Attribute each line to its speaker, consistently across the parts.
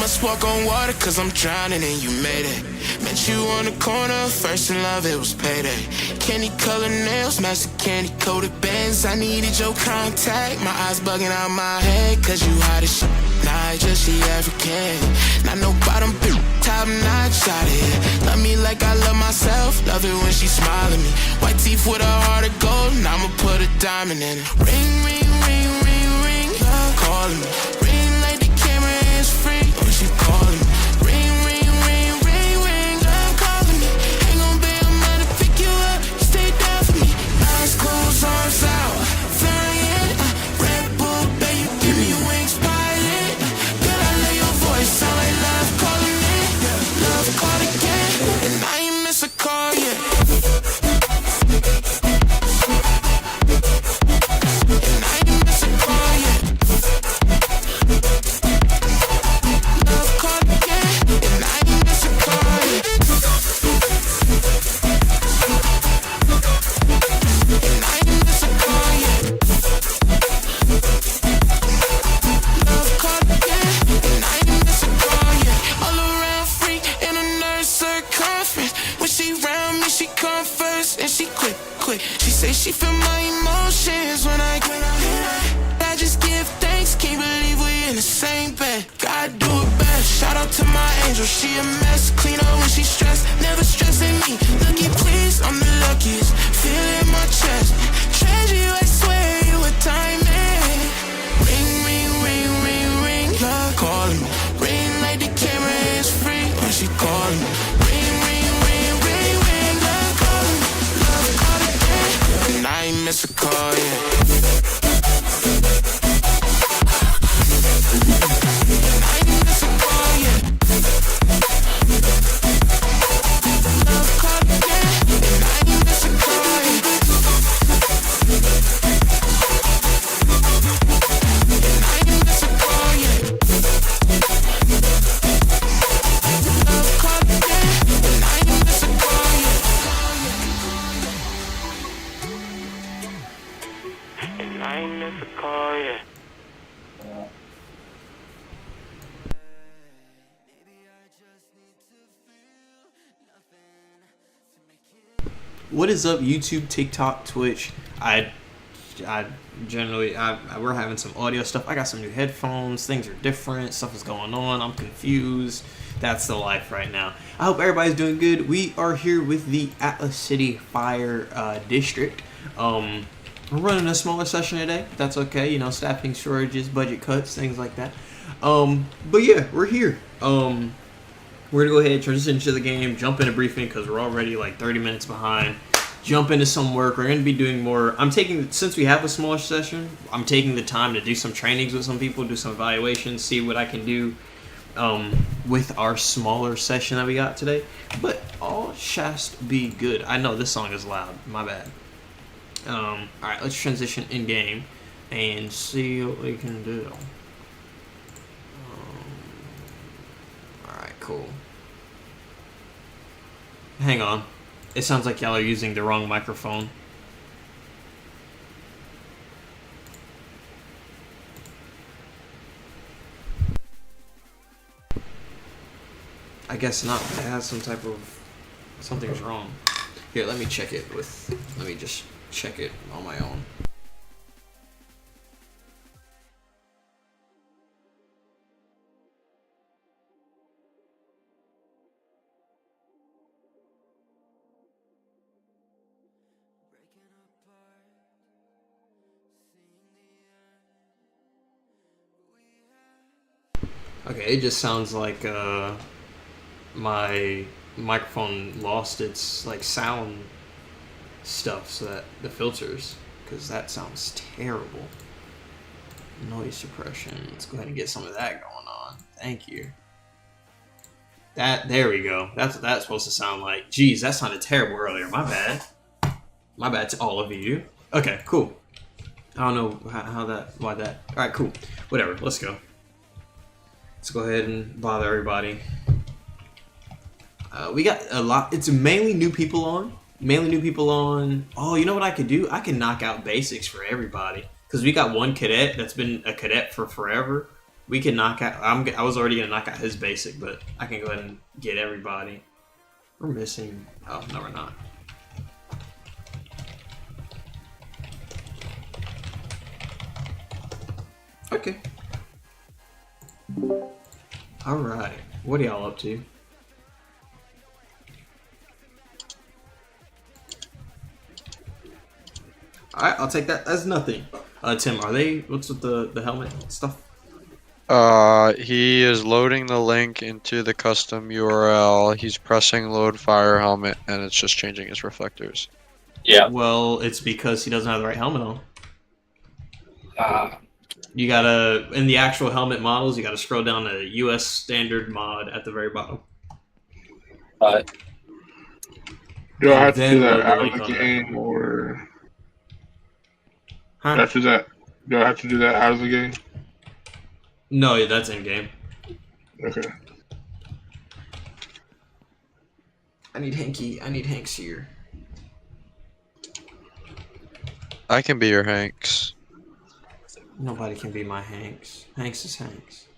Speaker 1: must walk on water cause I'm drowning and you made it. Met you on the corner, first in love, it was payday. Candy colored nails, match the candy coated bands. I needed your contact, my eyes bugging out my head. Cause you hot as shit, not just the African. Not no bottom bitch, top notch out here. Love me like I love myself, love it when she smile at me. White teeth with a heart of gold, and I'ma put a diamond in it. Ring, ring, ring, ring, ring, love calling me. Ring like the camera is free, when she calling me. Ring, ring, ring, ring, ring, love calling me. Ain't gon' be a man to pick you up, you stay down for me. Eyes closed, arms out, flying. Red Bull, baby, give me wings, pilot. Girl, I love your voice, sound like love calling me. Love called again, and I ain't miss a call yet. She say she feel my emotions when I just give thanks, can't believe we in the same bed. Gotta do it best, shout out to my angel, she a mess. Clean up when she stressed, never stressing me. Lucky please, I'm the luckiest, feel it in my chest. Treasure you, I swear you a diamond. Ring, ring, ring, ring, ring, love calling me. Ring like the camera is free when she calling me. Ring, ring, ring, ring, ring, love calling me. Love calling again, and I ain't miss a call yet.
Speaker 2: What is up, YouTube, TikTok, Twitch? We're having some audio stuff. I got some new headphones. Things are different. Stuff is going on. I'm confused. That's the life right now. I hope everybody's doing good. We are here with the Atlas City Fire District. We're running a smaller session today. That's okay. You know, staffing shortages, budget cuts, things like that. But yeah, we're here. We're going to go ahead, transition to the game, jump into briefing because we're already like 30 minutes behind. Jump into some work. We're going to be doing more. Since we have a smaller session, I'm taking the time to do some trainings with some people, do some evaluations, see what I can do with our smaller session that we got today. But all shast be good. I know this song is loud. My bad. Alright, let's transition in-game and see what we can do. Alright, cool. Hang on. It sounds like y'all are using the wrong microphone. I guess not. It has some type of... something's wrong. Here, let me check it with... Let me just check it on my own. Okay, it just sounds like my microphone lost its like sound stuff, so that the filters, because that sounds terrible. Noise suppression. Let's go ahead and get some of that going on. Thank you. There we go. That's what that's supposed to sound like. Jeez, that sounded terrible earlier. My bad. My bad to all of you. Okay, cool. I don't know why that. All right, cool. Whatever. Let's go. Let's go ahead and bother everybody. We got a lot. It's mainly new people on. Oh, you know what I could do? I can knock out basics for everybody. Because we got one cadet that's been a cadet for forever. We can knock out. I was already gonna knock out his basic, but I can go ahead and get everybody. We're missing. Oh no, we're not. Okay. All right. What are y'all up to? All right, I'll take that as nothing. Tim, are they? What's with the helmet stuff?
Speaker 3: He is loading the link into the custom URL. He's pressing load fire helmet, and it's just changing his reflectors.
Speaker 4: Yeah.
Speaker 2: Well, it's because he doesn't have the right helmet on.
Speaker 4: Ah.
Speaker 2: You gotta, in the actual helmet models, you gotta scroll down to US standard mod at the very bottom.
Speaker 5: Do I have to
Speaker 2: Then
Speaker 5: do that
Speaker 2: load the
Speaker 5: out of
Speaker 2: link
Speaker 5: the
Speaker 2: on
Speaker 5: game, or
Speaker 2: Huh?
Speaker 5: after that? Do I have to do that out of the game?
Speaker 2: No, that's in game.
Speaker 5: Okay.
Speaker 2: I need Hanky. I need Hanks here.
Speaker 3: I can be your Hanks.
Speaker 2: Nobody can be my Hanks. Hanks is Hanks.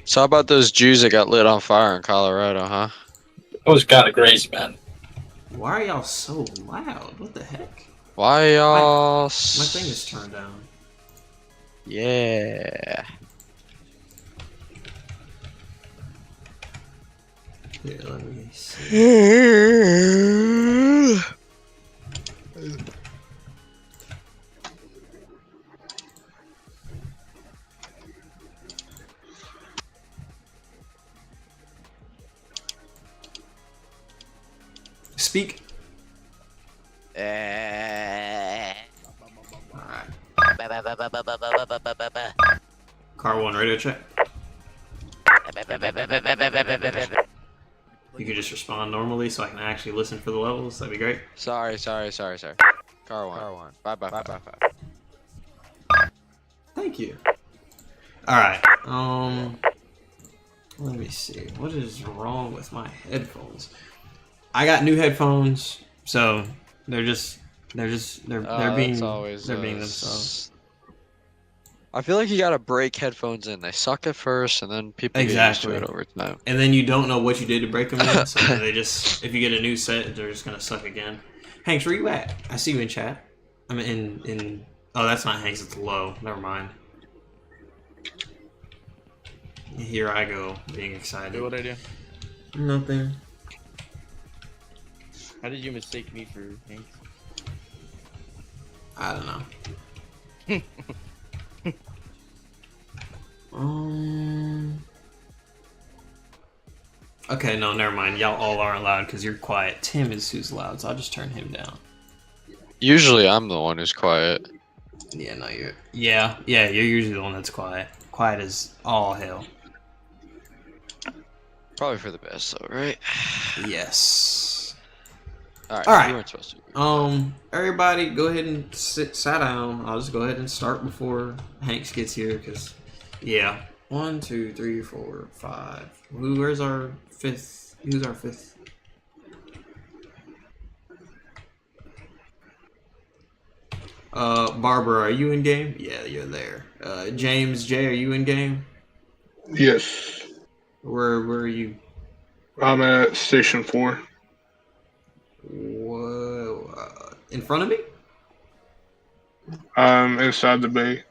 Speaker 3: So how about those Jews that got lit on fire in Colorado, huh?
Speaker 4: It was kind of crazy, man.
Speaker 2: Why are y'all so loud? What the heck?
Speaker 3: Why y'all?
Speaker 2: My thing is turned down.
Speaker 3: Yeah.
Speaker 2: Here, let me see. Speak. Alright. Car 1, radio check. You could just respond normally so I can actually listen for the levels. That'd be great.
Speaker 3: Sorry. Car one. Bye.
Speaker 2: Thank you. Alright. Let me see. What is wrong with my headphones? I got new headphones, so they're being themselves.
Speaker 3: I feel like you gotta break headphones in. They suck at first, and then people get used to it over time.
Speaker 2: And then you don't know what you did to break them in, so they just, if you get a new set, they're just gonna suck again. Hanks, where you at? I see you in chat. I'm in. Oh, that's not Hanks. It's Low. Never mind. Here I go, being excited.
Speaker 6: What I do?
Speaker 2: Nothing.
Speaker 6: How did you mistake me for Hanks?
Speaker 2: I don't know. Okay, no, never mind. Y'all all aren't loud because you're quiet. Tim is who's loud, so I'll just turn him down.
Speaker 3: Usually, I'm the one who's quiet.
Speaker 2: Yeah, no, you're. Yeah, you're usually the one that's quiet. Quiet as all hell.
Speaker 3: Probably for the best, though, right?
Speaker 2: Yes.
Speaker 3: All
Speaker 2: All right.
Speaker 3: You weren't supposed to.
Speaker 2: Everybody, go ahead and sit down. I'll just go ahead and start before Hanks gets here, because, yeah. 1, 2, 3, 4, 5. Where's our fifth? Who's our fifth? Barbara, are you in game? Yeah, you're there. James J, are you in game?
Speaker 5: Yes.
Speaker 2: Where are you?
Speaker 5: I'm at Station 4.
Speaker 2: Whoa, in front of me?
Speaker 5: I'm inside the bay.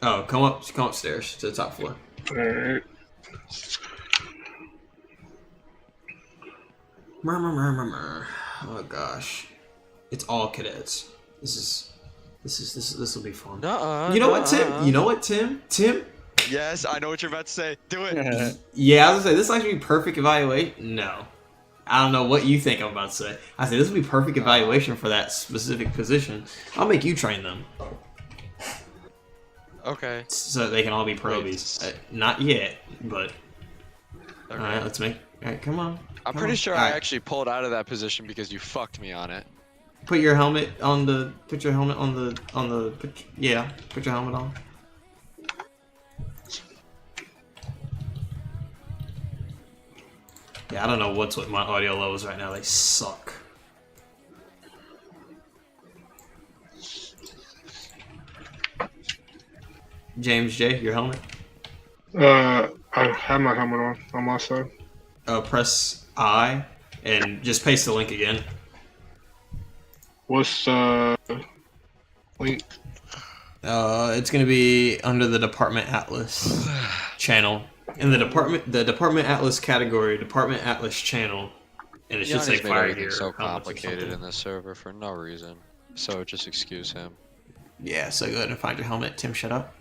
Speaker 2: Oh, come upstairs to the top floor.
Speaker 5: Alright.
Speaker 2: Murmur. Oh gosh, it's all cadets. This will be fun. You know what, Tim? Tim?
Speaker 3: Yes, I know what you're about to say. Do it.
Speaker 2: Yeah, I was gonna say this will actually be perfect evaluation. No, I don't know what you think I'm about to say. I say this will be perfect evaluation for that specific position. I'll make you train them.
Speaker 3: Okay.
Speaker 2: So they can all be probies. Not yet, but
Speaker 3: Okay.
Speaker 2: all right. Let's make. All right, come on.
Speaker 3: I'm pretty sure I actually pulled out of that position because you fucked me on it.
Speaker 2: Put your helmet on the. Put your helmet on the. Put your helmet on. Yeah, I don't know what's with my audio levels right now. They suck. James J, your helmet.
Speaker 5: I have my helmet on my side.
Speaker 2: Press I and just paste the link again.
Speaker 5: What's link?
Speaker 2: It's gonna be under the Department Atlas channel. In the Department Atlas category, Department Atlas channel, and it should say
Speaker 3: Yanni's made
Speaker 2: fire
Speaker 3: everything
Speaker 2: gear.
Speaker 3: so
Speaker 2: or helmets or
Speaker 3: complicated
Speaker 2: something.
Speaker 3: in this server for no reason. So just excuse him.
Speaker 2: Yeah, so go ahead and find your helmet. Tim, shut up.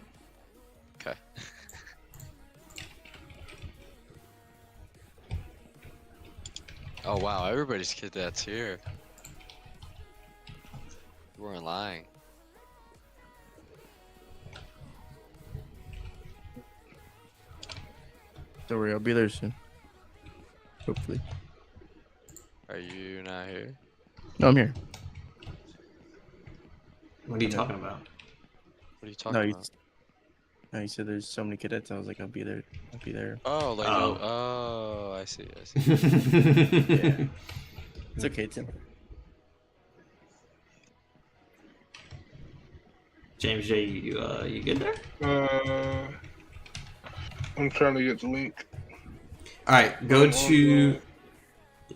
Speaker 3: Okay. Oh wow, everybody's cadets here. You weren't lying.
Speaker 6: Don't worry, I'll be there soon. Hopefully.
Speaker 3: Are you not here?
Speaker 6: No, I'm here.
Speaker 2: What are you talking about?
Speaker 3: What are you talking about?
Speaker 6: No, you said there's so many cadets. I was like, I'll be there. I'll be there.
Speaker 3: Oh, like
Speaker 2: Oh.
Speaker 3: oh, I see.
Speaker 6: Yeah. It's okay, Tim.
Speaker 2: James J, you good there?
Speaker 5: I'm trying to get the link.
Speaker 2: All right, go to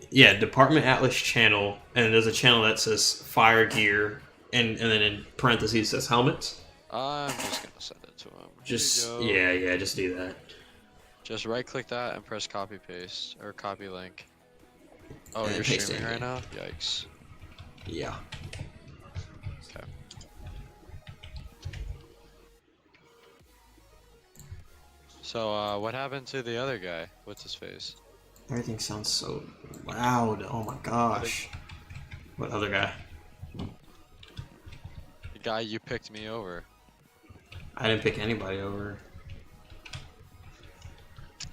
Speaker 2: Department Atlas channel, and there's a channel that says fire gear, and then in parentheses it says helmets.
Speaker 3: I'm just gonna send it to him. Here
Speaker 2: Just
Speaker 3: you go.
Speaker 2: yeah, just do that.
Speaker 3: Just right click that and press copy paste or copy link. Oh,
Speaker 2: And
Speaker 3: you're
Speaker 2: paste
Speaker 3: streaming
Speaker 2: it
Speaker 3: right
Speaker 2: in.
Speaker 3: now? Yikes.
Speaker 2: Yeah.
Speaker 3: Okay. So what happened to the other guy? What's his face?
Speaker 2: Everything sounds so loud. Oh my gosh. What other guy?
Speaker 3: The guy you picked me over.
Speaker 2: I didn't pick anybody over.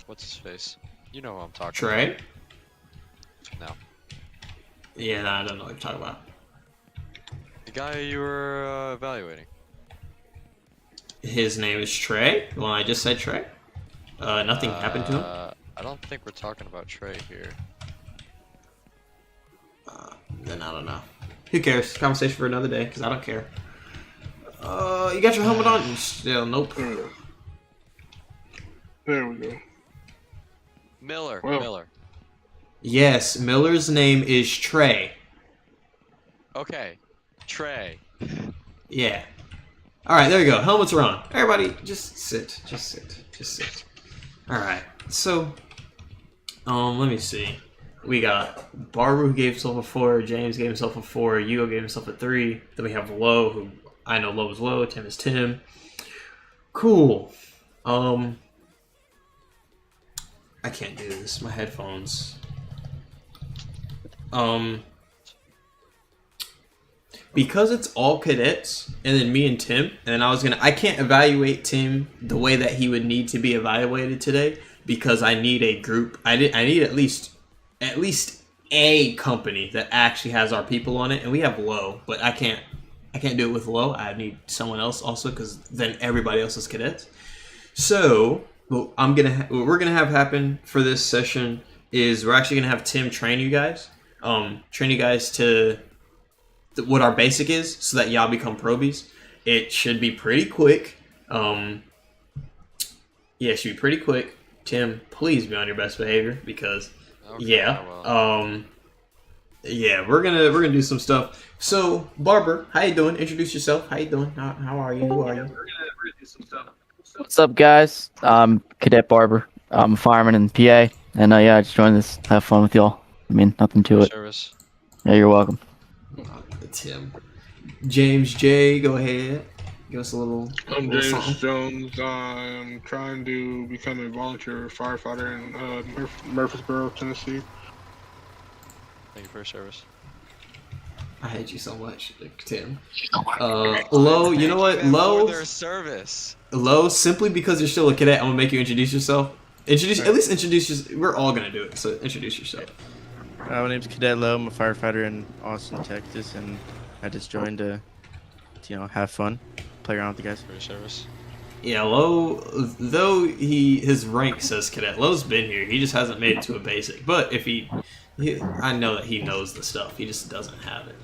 Speaker 3: What's his face? You know who I'm talking
Speaker 2: Trey?
Speaker 3: about. No.
Speaker 2: Yeah, nah, I don't know what you're talking about.
Speaker 3: The guy you were evaluating.
Speaker 2: His name is Trey. The one I just said Trey. Nothing happened to him.
Speaker 3: I don't think we're talking about Trey here.
Speaker 2: Then I don't know. Who cares? Conversation for another day, because I don't care. You got your helmet on? Still, nope.
Speaker 5: There we go.
Speaker 3: Miller.
Speaker 5: Well.
Speaker 3: Miller.
Speaker 2: Yes, Miller's name is Trey.
Speaker 3: Okay. Trey.
Speaker 2: Yeah. Alright, there you go. Helmets are on. Everybody, just sit. Just sit. Just sit. Alright, so, let me see. We got Barber, who gave himself a 4, James gave himself a 4, Hugo gave himself a 3, then we have Low, who I know Low is Low, Tim is Tim. Cool. I can't do this. My headphones. Because it's all cadets, and then me and Tim, and I can't evaluate Tim the way that he would need to be evaluated today, because I need a group. I need at least a company that actually has our people on it, and we have Low, but I can't do it with Low. I need someone else also, because then everybody else is cadets. So what we're gonna have happen for this session is we're actually gonna have Tim train you guys to what our basic is, so that y'all become probies. It should be pretty quick. Yeah, it should be pretty quick. Tim, please be on your best behavior, because
Speaker 3: Okay, I will.
Speaker 2: yeah, we're gonna do some stuff. So, Barber, how you doing? Introduce yourself. How you doing? How are you? Who are you?
Speaker 7: What's up, guys? I'm Cadet Barber. I'm a fireman in PA, and yeah, I just joined this. Have fun with y'all. I mean, nothing to it.
Speaker 3: Service.
Speaker 7: Yeah, you're welcome.
Speaker 2: Tim. James J, go ahead. Give us a little.
Speaker 5: I'm
Speaker 2: little
Speaker 5: James
Speaker 2: something.
Speaker 5: Jones. I'm trying to become a volunteer firefighter in Murfreesboro, Tennessee.
Speaker 3: Thank you for your service.
Speaker 2: I hate you so much, Tim. Low, you know what?
Speaker 3: For
Speaker 2: Low,
Speaker 3: their service.
Speaker 2: Low, simply because you're still a cadet, I'm gonna make you introduce yourself. At least introduce yourself. We're all gonna do it, so introduce yourself.
Speaker 6: My name's Cadet Lowe. I'm a firefighter in Austin, Texas, and I just joined to have fun, play around with the guys.
Speaker 3: For your service.
Speaker 2: Yeah, Low, though his rank says cadet, Low's been here. He just hasn't made it to a basic. But if I know that he knows the stuff. He just doesn't have it.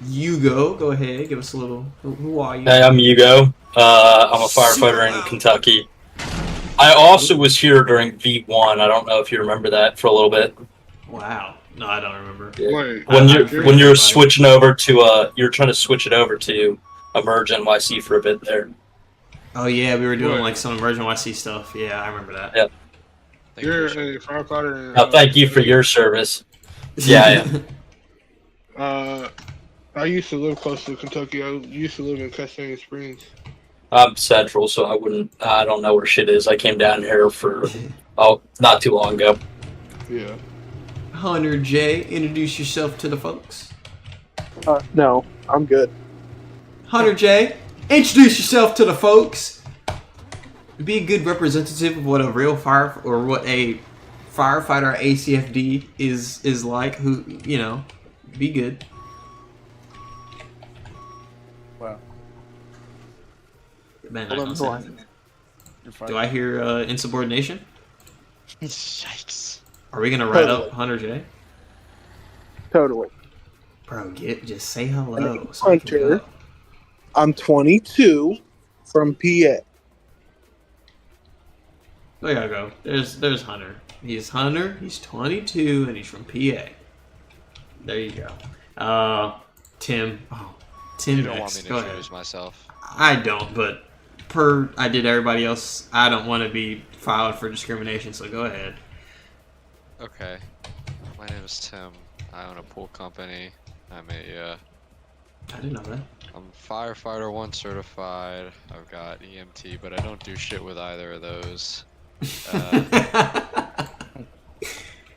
Speaker 2: Hugo, go ahead. Give us a little. Who are you?
Speaker 4: Hey, I'm Hugo. I'm a firefighter in Kentucky. I also was here during V1. I don't know if you remember that for a little bit.
Speaker 2: Wow. No, I don't remember.
Speaker 5: Wait,
Speaker 4: When you're switching over to you're trying to switch it over to Emerge NYC for a bit there.
Speaker 2: Oh yeah, we were doing like some emergent YC stuff. Yeah, I remember that.
Speaker 4: Yeah.
Speaker 5: you're a firefighter. In,
Speaker 4: Now, thank you for your service. Yeah.
Speaker 5: I used to live close to Kentucky. I used to live in Castaigne Springs.
Speaker 4: I'm Central, so I don't know where shit is. I came down here for not too long ago.
Speaker 5: Yeah.
Speaker 2: Hunter J, introduce yourself to the folks.
Speaker 8: No, I'm good.
Speaker 2: Hunter J, introduce yourself to the folks. Be a good representative of what a real what a firefighter ACFD is like. Who be good.
Speaker 8: Wow.
Speaker 2: Man,
Speaker 8: Hold
Speaker 2: I
Speaker 8: on,
Speaker 2: don't
Speaker 8: hold
Speaker 2: say
Speaker 8: on.
Speaker 2: anything.
Speaker 8: You're fine.
Speaker 2: Do I hear insubordination?
Speaker 8: Yikes.
Speaker 2: Are we gonna write
Speaker 8: Totally.
Speaker 2: up Hunter J?
Speaker 8: Totally.
Speaker 2: Bro, just say hello.
Speaker 8: And
Speaker 2: So we can
Speaker 8: Hunter.
Speaker 2: go.
Speaker 8: I'm 22 from PA.
Speaker 2: There you go. There's Hunter. He's Hunter. He's 22 and he's from PA. There you go. Tim. Oh, Tim.
Speaker 3: You don't
Speaker 2: next.
Speaker 3: want me to
Speaker 2: Go ahead.
Speaker 3: introduce myself.
Speaker 2: I don't, but I did everybody else. I don't want to be filed for discrimination. So go ahead.
Speaker 3: Okay. My name is Tim. I own a pool company. I'm a
Speaker 2: I didn't know that.
Speaker 3: I'm firefighter 1 certified. I've got EMT, but I don't do shit with either of those.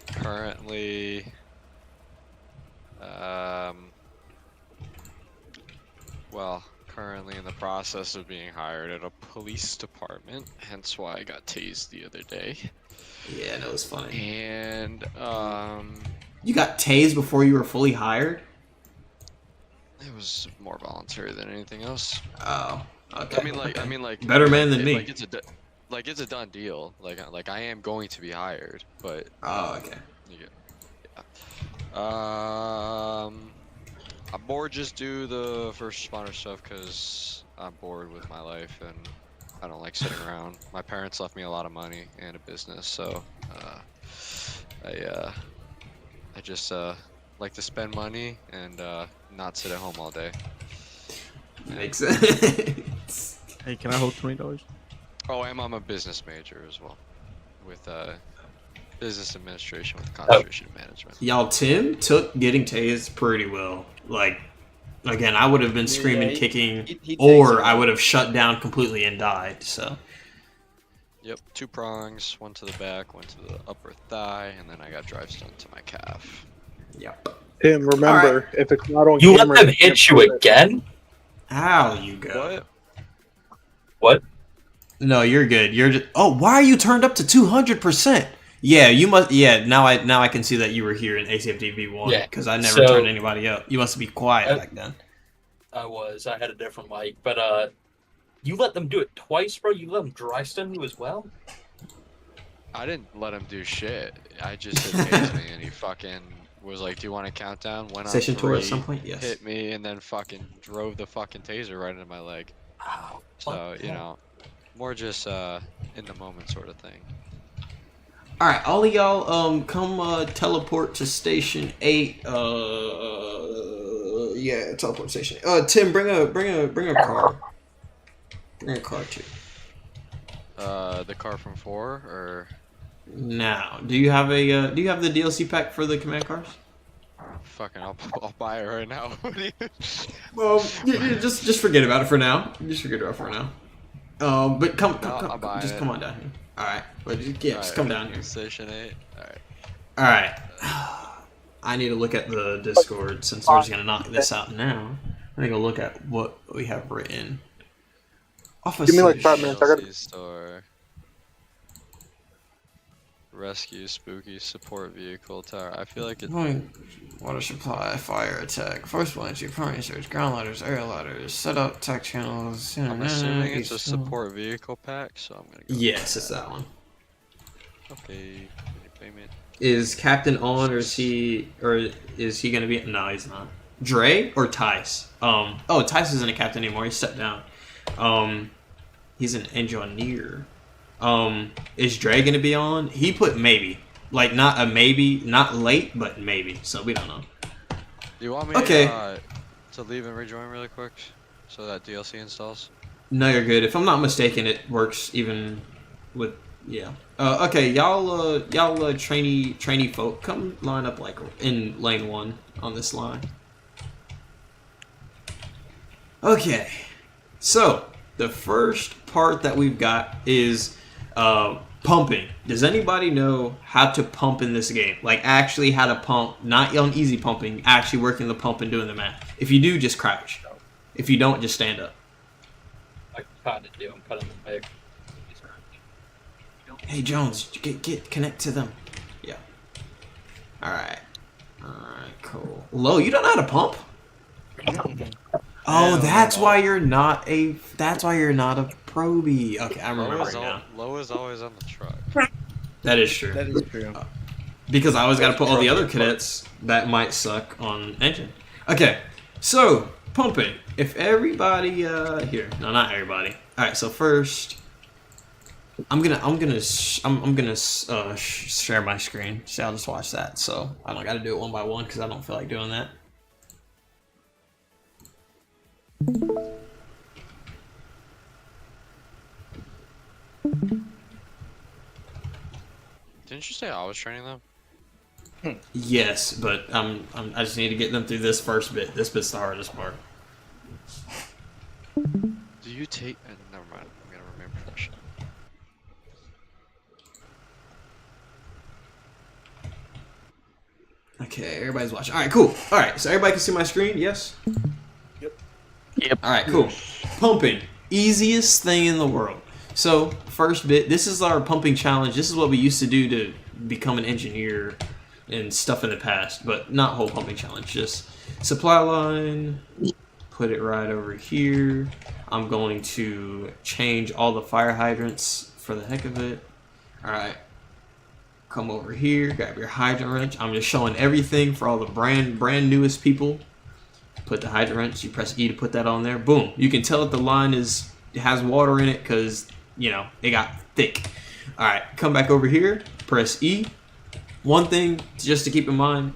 Speaker 3: Currently, currently in the process of being hired at a police department, hence why I got tased the other day.
Speaker 2: Yeah, that was funny.
Speaker 3: And,
Speaker 2: You got tased before you were fully hired?
Speaker 3: it was more voluntary than anything else.
Speaker 2: Oh, okay.
Speaker 3: I mean, like
Speaker 2: Better man than
Speaker 3: it-
Speaker 2: me.
Speaker 3: Like it's a done deal. Like I am going to be hired, but
Speaker 2: Oh, okay.
Speaker 3: I'm more just do the first responder stuff because I'm bored with my life and I don't like sitting around. My parents left me a lot of money and a business, so I just like to spend money and not sit at home all day.
Speaker 2: Makes sense.
Speaker 6: Hey, can I hold $20?
Speaker 3: Oh, and I'm a business major as well, with business administration with concentration in management.
Speaker 2: Y'all, Tim took getting tased pretty well. Like, again, I would have been screaming,
Speaker 6: Yeah,
Speaker 2: kicking,
Speaker 6: he
Speaker 2: or
Speaker 6: takes it.
Speaker 2: I would have shut down completely and died. So,
Speaker 3: Yep, 2 prongs, 1 to the back, 1 to the upper thigh, and then I got drive stun to my calf.
Speaker 2: yep.
Speaker 8: Tim, remember, if it's not on
Speaker 4: You let
Speaker 8: camera,
Speaker 4: them
Speaker 8: you can't
Speaker 4: hit you
Speaker 8: prove it.
Speaker 4: again?
Speaker 2: How you go?
Speaker 3: What?
Speaker 4: What?
Speaker 2: No, you're good. You're just. Oh, why are you turned up to 200%? Yeah, you must. Yeah, now I can see that you were here in ACFD V1
Speaker 4: Yeah,
Speaker 2: because I never
Speaker 4: so-
Speaker 2: turned anybody up. You must be quiet back then.
Speaker 4: I had a different mic, but you let them do it twice, bro? You let them dry stun you as well?
Speaker 3: I didn't let him do shit. I just said tase me, and he fucking was like, "Do you want a countdown?" Went on
Speaker 2: Station tour at
Speaker 3: 3,
Speaker 2: some point. Yes.
Speaker 3: hit me, and then fucking drove the fucking taser right into my leg.
Speaker 4: Oh,
Speaker 3: So you know, more just in the moment sort of thing.
Speaker 2: All right, all of y'all, come teleport to Station 8. Yeah, teleport station. Tim, bring a car. Bring a car too.
Speaker 3: The car from 4, or
Speaker 2: Now, do you have the DLC pack for the command cars?
Speaker 3: fucking, I'll buy it right now. What do you-
Speaker 2: Well, just forget about it for now. Just forget about it for now. But come
Speaker 3: I'll buy
Speaker 2: just
Speaker 3: it.
Speaker 2: come on down here. All right, but just come down here.
Speaker 3: Station 8. All right.
Speaker 2: All right. I need to look at the Discord since we're just gonna knock this out now. I need to look at what we have written.
Speaker 8: Give me like 5 minutes. I got
Speaker 3: DLC store. rescue, spooky, support vehicle, tower. I feel like it.
Speaker 2: Water supply, fire attack, force entry, primary search, ground ladders, aerial ladders, set up tech channels.
Speaker 3: I'm assuming it's a support vehicle pack, so I'm gonna go.
Speaker 2: Yes, it's that one.
Speaker 3: Okay. Payment.
Speaker 2: Is Captain on, or is he gonna be? No, he's not. Dre or Tice? Oh, Tice isn't a captain anymore. He stepped down. He's an engineer. Is Dre gonna be on? He put maybe. Like, not a maybe, not late, but maybe. So we don't know.
Speaker 3: Do you want me to leave and rejoin really quick so that DLC installs?
Speaker 2: No, you're good. If I'm not mistaken, it works even with yeah. Okay, y'all trainee folk, come line up like in lane 1 on this line. Okay, so the first part that we've got is pumping. Does anybody know how to pump in this game? Like, actually how to pump, not on easy pumping, actually working the pump and doing the math. If you do, just crouch. If you don't, just stand up.
Speaker 4: I kind of do. I'm cutting the mic.
Speaker 2: Hey Jones, connect to them. Yeah. Alright, cool. Low, you don't know how to pump? Oh, that's why you're not a probie. Okay, I remember now.
Speaker 3: Low is always on the truck.
Speaker 2: That is true.
Speaker 6: That is true.
Speaker 2: Because I always got to put all the other cadets that might suck on engine. Okay, so pumping. If everybody here, no, not everybody. All right, so first, I'm gonna share my screen. See, I'll just watch that. So I don't got to do it one by one because I don't feel like doing that.
Speaker 3: Didn't you say I was training them?
Speaker 2: Yes, but I just need to get them through this first bit. This bit's the hardest part.
Speaker 3: Do you take? Never mind. I'm gonna remember that shit.
Speaker 2: Okay, everybody's watching. All right, cool. All right, so everybody can see my screen. Yes.
Speaker 7: Yep.
Speaker 2: All right, cool. Pumping, easiest thing in the world. So first bit, this is our pumping challenge. This is what we used to do to become an engineer and stuff in the past, but not whole pumping challenge. Just supply line, put it right over here. I'm going to change all the fire hydrants for the heck of it. All right, come over here, grab your hydrant wrench. I'm just showing everything for all the brand newest people. Put the hydrant wrench, you press E to put that on there. Boom. You can tell that the line has water in it because, you know, it got thick. All right, come back over here, press E. One thing just to keep in mind,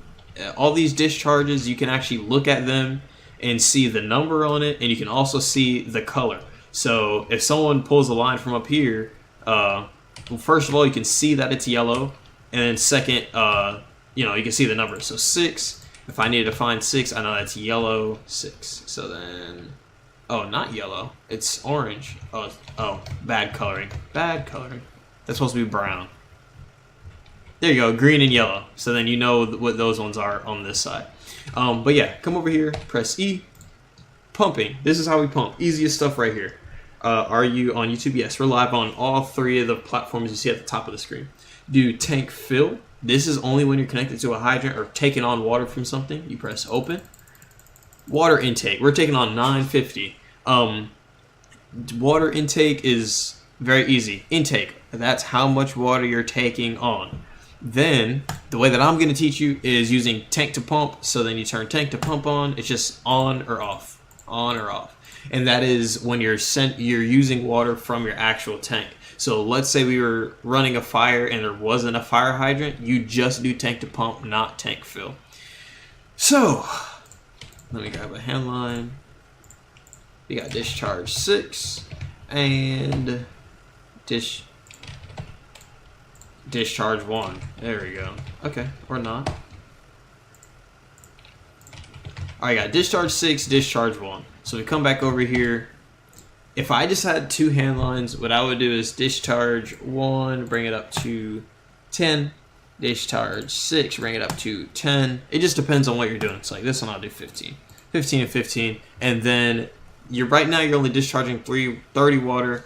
Speaker 2: all these discharges, you can actually look at them and see the number on it, and you can also see the color. So if someone pulls a line from up here, well, first of all, you can see that it's yellow, and then second, you know, you can see the number. So 6, if I needed to find 6, I know that's yellow 6. So then, oh, not yellow, it's orange. Oh, bad coloring. Bad coloring. That's supposed to be brown. There you go, green and yellow. So then you know what those ones are on this side. But yeah, come over here, press E. Pumping. This is how we pump. Easiest stuff right here. Are you on YouTube? Yes, we're live on all 3 of the platforms you see at the top of the screen. Do tank fill. This is only when you're connected to a hydrant or taking on water from something. You press open. Water intake. We're taking on 950. Water intake is very easy. Intake. That's how much water you're taking on. Then, the way that I'm going to teach you is using tank to pump. So then you turn tank to pump on. It's just on or off. On or off. And that is when you're using water from your actual tank. So let's say we were running a fire and there wasn't a fire hydrant. You just do tank to pump, not tank fill. So, let me grab a hand line. We got discharge 6 and discharge 1. There we go. Okay, or not. Alright, got discharge 6, discharge 1. So we come back over here. If I just had 2 hand lines, what I would do is discharge 1, bring it up to 10. Discharge 6, bring it up to 10. It just depends on what you're doing. So like this one, I'll do 15. 15 and 15. And then right now you're only discharging 30 water.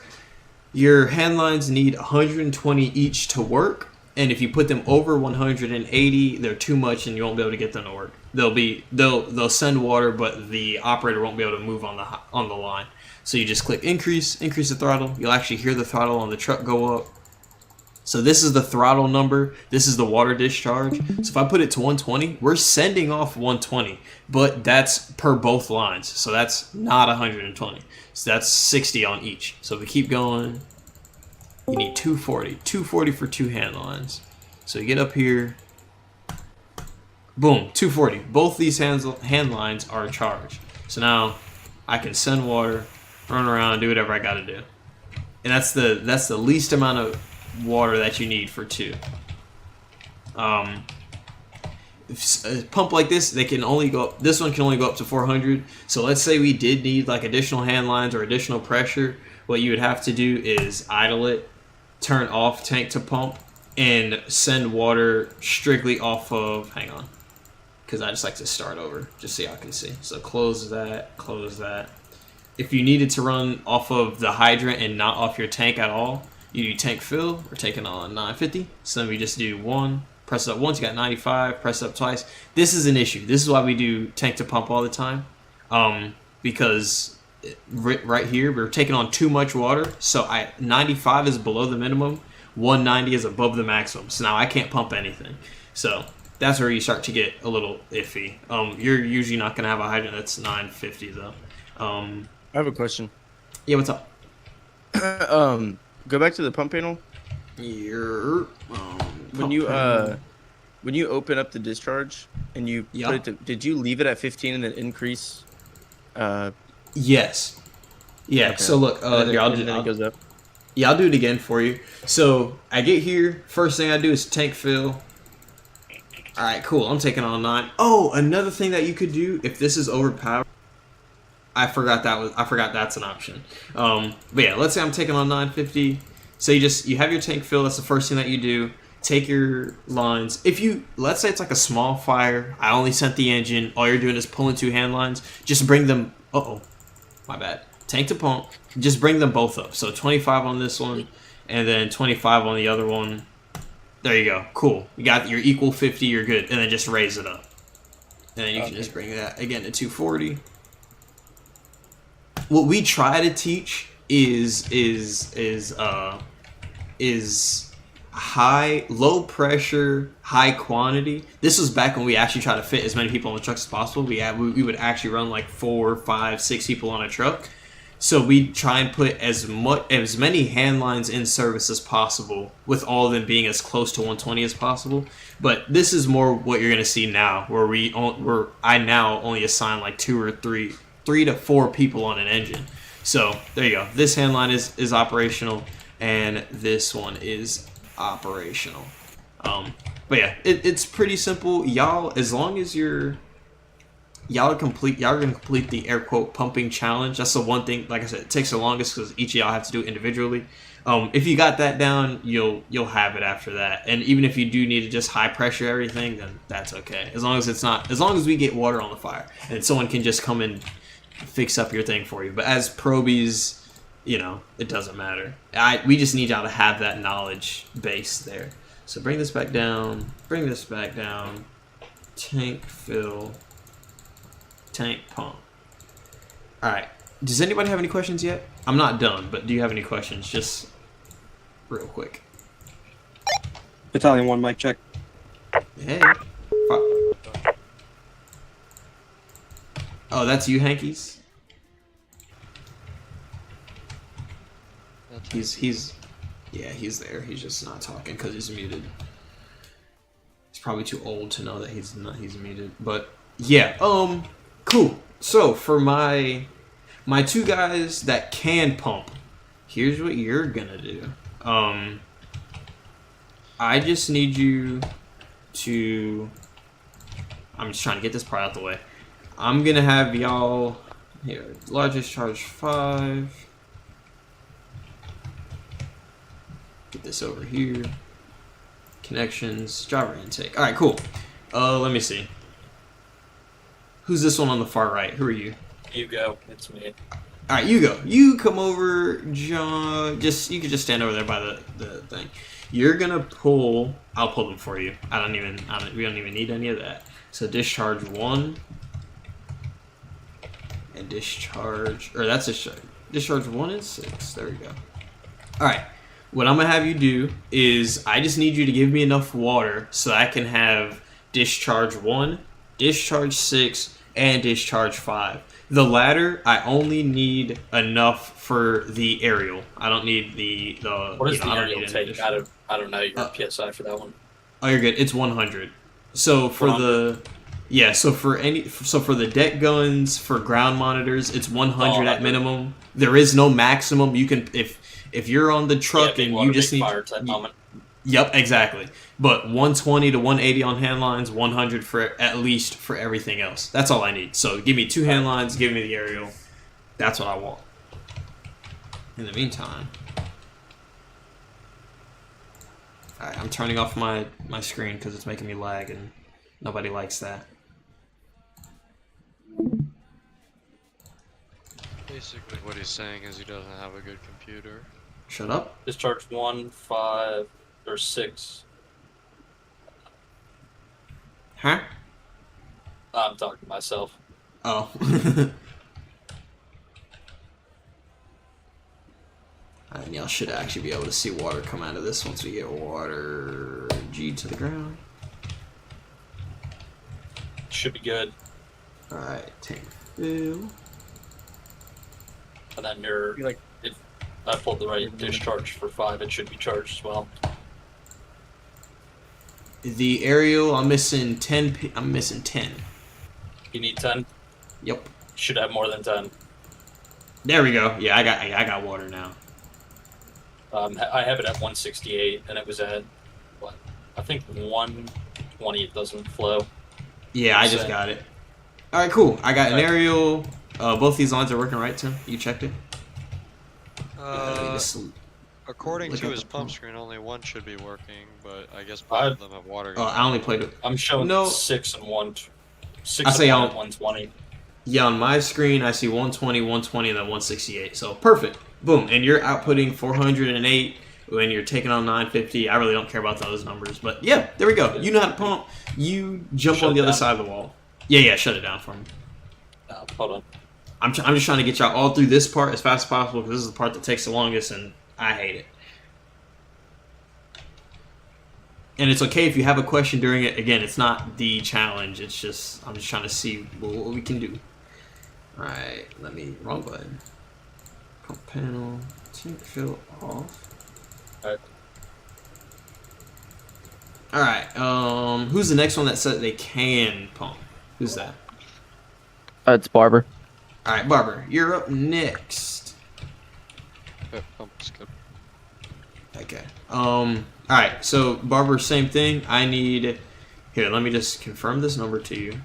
Speaker 2: Your hand lines need 120 each to work. And if you put them over 180, they're too much, and you won't be able to get them to work. They'll send water, but the operator won't be able to move on the line. So you just click increase the throttle. You'll actually hear the throttle on the truck go up. So this is the throttle number. This is the water discharge. So if I put it to 120, we're sending off 120, but that's per both lines. So that's not 120. So that's 60 on each. So if we keep going, you need 240. 240 for 2 hand lines. So you get up here, boom, 240. Both these hand lines are charged. So now I can send water, run around, do whatever I got to do. And that's the least amount of water that you need for 2. A pump like this, they can only go up, this one can only go up to 400. So let's say we did need like additional hand lines or additional pressure. What you would have to do is idle it, turn off tank to pump, and send water strictly off of, hang on, because I just like to start over just so y'all can see. So close that, close that. If you needed to run off of the hydrant and not off your tank at all, you do tank fill. We're taking on 950. So then we just do 1, press it up once, you got 95, press it up twice. This is an issue. This is why we do tank to pump all the time. Because right here, we're taking on too much water. So 95 is below the minimum. 190 is above the maximum. So now I can't pump anything. So that's where you start to get a little iffy. You're usually not going to have a hydrant that's 950 though.
Speaker 6: I have a question.
Speaker 2: Yeah, what's up?
Speaker 6: Go back to the pump panel. When you open up the discharge and you put it to, did you leave it at 15 and then increase?
Speaker 2: Yes. Yeah. Okay. So look, here, I'll do it goes up. Yeah, I'll do it again for you. So I get here. First thing I do is tank fill. All right, cool. I'm taking on 9. Oh, another thing that you could do if this is overpowered. I forgot that's an option. But yeah, let's say I'm taking on 950. So you have your tank fill. That's the first thing that you do. Take your lines. Let's say it's like a small fire. I only sent the engine. All you're doing is pulling 2 hand lines. Just bring them. My bad. Tank to pump. Just bring them both up. So 25 on this one, and then 25 on the other one. There you go. Cool. You got your equal 50. You're good. And then just raise it up. And then you can just bring that again to 240. What we try to teach is low pressure, high quantity. This was back when we actually tried to fit as many people on the truck as possible. We would actually run like 4, 5, 6 people on a truck. So we try and put as many hand lines in service as possible, with all of them being as close to 120 as possible. But this is more what you're gonna see now, where I now only assign like 2 or 3 to 4 people on an engine. So there you go. This hand line is operational, and this one is operational. But yeah, it's pretty simple. Y'all, as long as y'all are gonna complete the air quote pumping challenge. That's the one thing. Like I said, it takes the longest because each of y'all have to do it individually. If you got that down, you'll have it after that. And even if you do need to just high pressure everything, then that's okay. As long as we get water on the fire and someone can just come and fix up your thing for you. But as probies, it doesn't matter. We just need y'all to have that knowledge base there. So bring this back down. Bring this back down. Tank fill. Tank pump. All right. Does anybody have any questions yet? I'm not done, but do you have any questions? Just real quick.
Speaker 9: Battalion 1, mic check.
Speaker 2: Hey. Oh, that's you, Hankies? He's there. He's just not talking because he's muted. He's probably too old to know that he's muted. But yeah, cool. So for my 2 guys that can pump, here's what you're gonna do. I just need you to. I'm just trying to get this part out the way. I'm gonna have y'all here. Largest charge 5. Get this over here. Connections, driver intake. All right, cool. Let me see. Who's this one on the far right? Who are you?
Speaker 4: You go. It's me.
Speaker 2: All right, you go. You come over, John. You can just stand over there by the thing. you're gonna pull. I'll pull them for you. We don't even need any of that. So discharge 1 and discharge, or that's discharge 1 and 6. There we go. All right. What I'm gonna have you do is I just need you to give me enough water so I can have discharge 1, discharge 6, and discharge 5. The latter, I only need enough for the aerial. I don't need the
Speaker 4: What does the
Speaker 2: I don't
Speaker 4: aerial
Speaker 2: need
Speaker 4: take? I don't know your PSI for that one.
Speaker 2: Oh, you're good. It's 100. So for
Speaker 4: 100.
Speaker 2: so for the deck guns, for ground monitors, it's 100 at minimum. There is no maximum. You can if you're on the truck and you just need
Speaker 4: fire type moment.
Speaker 2: Yep, exactly. But 120 to 180 on hand lines, 100 for at least for everything else. That's all I need. So give me 2 hand lines, give me the aerial. That's what I want. In the meantime, alright, I'm turning off my screen because it's making me lag and nobody likes that.
Speaker 3: Basically, what he's saying is he doesn't have a good computer.
Speaker 2: Shut up.
Speaker 4: Discharge 1, 5, or 6.
Speaker 2: Huh?
Speaker 4: I'm talking to myself.
Speaker 2: Oh. And y'all should actually be able to see water come out of this once we get water G to the ground.
Speaker 4: Should be good.
Speaker 2: Alright, tank fill.
Speaker 4: And then if I pulled the right discharge for 5, it should be charged as well.
Speaker 2: The aerial, I'm missing 10. I'm missing 10.
Speaker 4: You need 10?
Speaker 2: Yep.
Speaker 4: Should have more than 10.
Speaker 2: There we go. Yeah, I got water now.
Speaker 4: I have it at 168, and it was at, what? I think 120 it doesn't flow.
Speaker 2: Yeah, I just got it. Alright, cool. I got an aerial. Both these lines are working right, Tim? You checked it?
Speaker 3: According to his pump screen, only one should be working, but I guess both of them have water.
Speaker 2: I only played it.
Speaker 4: I'm showing 6 and 1. 6
Speaker 2: I say
Speaker 4: and 120.
Speaker 2: Yeah, on my screen, I see 120, 120, and then 168. So, perfect. Boom. And you're outputting 408 when you're taking on 950. I really don't care about those numbers. But, yeah, there we go. You know how to pump. You jump on the other side of the wall. Yeah, shut it down for me.
Speaker 4: Hold on.
Speaker 2: I'm just trying to get y'all all through this part as fast as possible because this is the part that takes the longest, and I hate it. And it's okay if you have a question during it. Again, it's not the challenge. It's just, I'm just trying to see what we can do. Alright, wrong button. Pump panel, tank fill off. Alright, who's the next one that said they can pump? Who's that?
Speaker 7: It's Barber.
Speaker 2: Alright, Barber, you're up next.
Speaker 3: Pump's good.
Speaker 2: Okay. Alright, so Barber, same thing. I need, here, let me just confirm this number to you.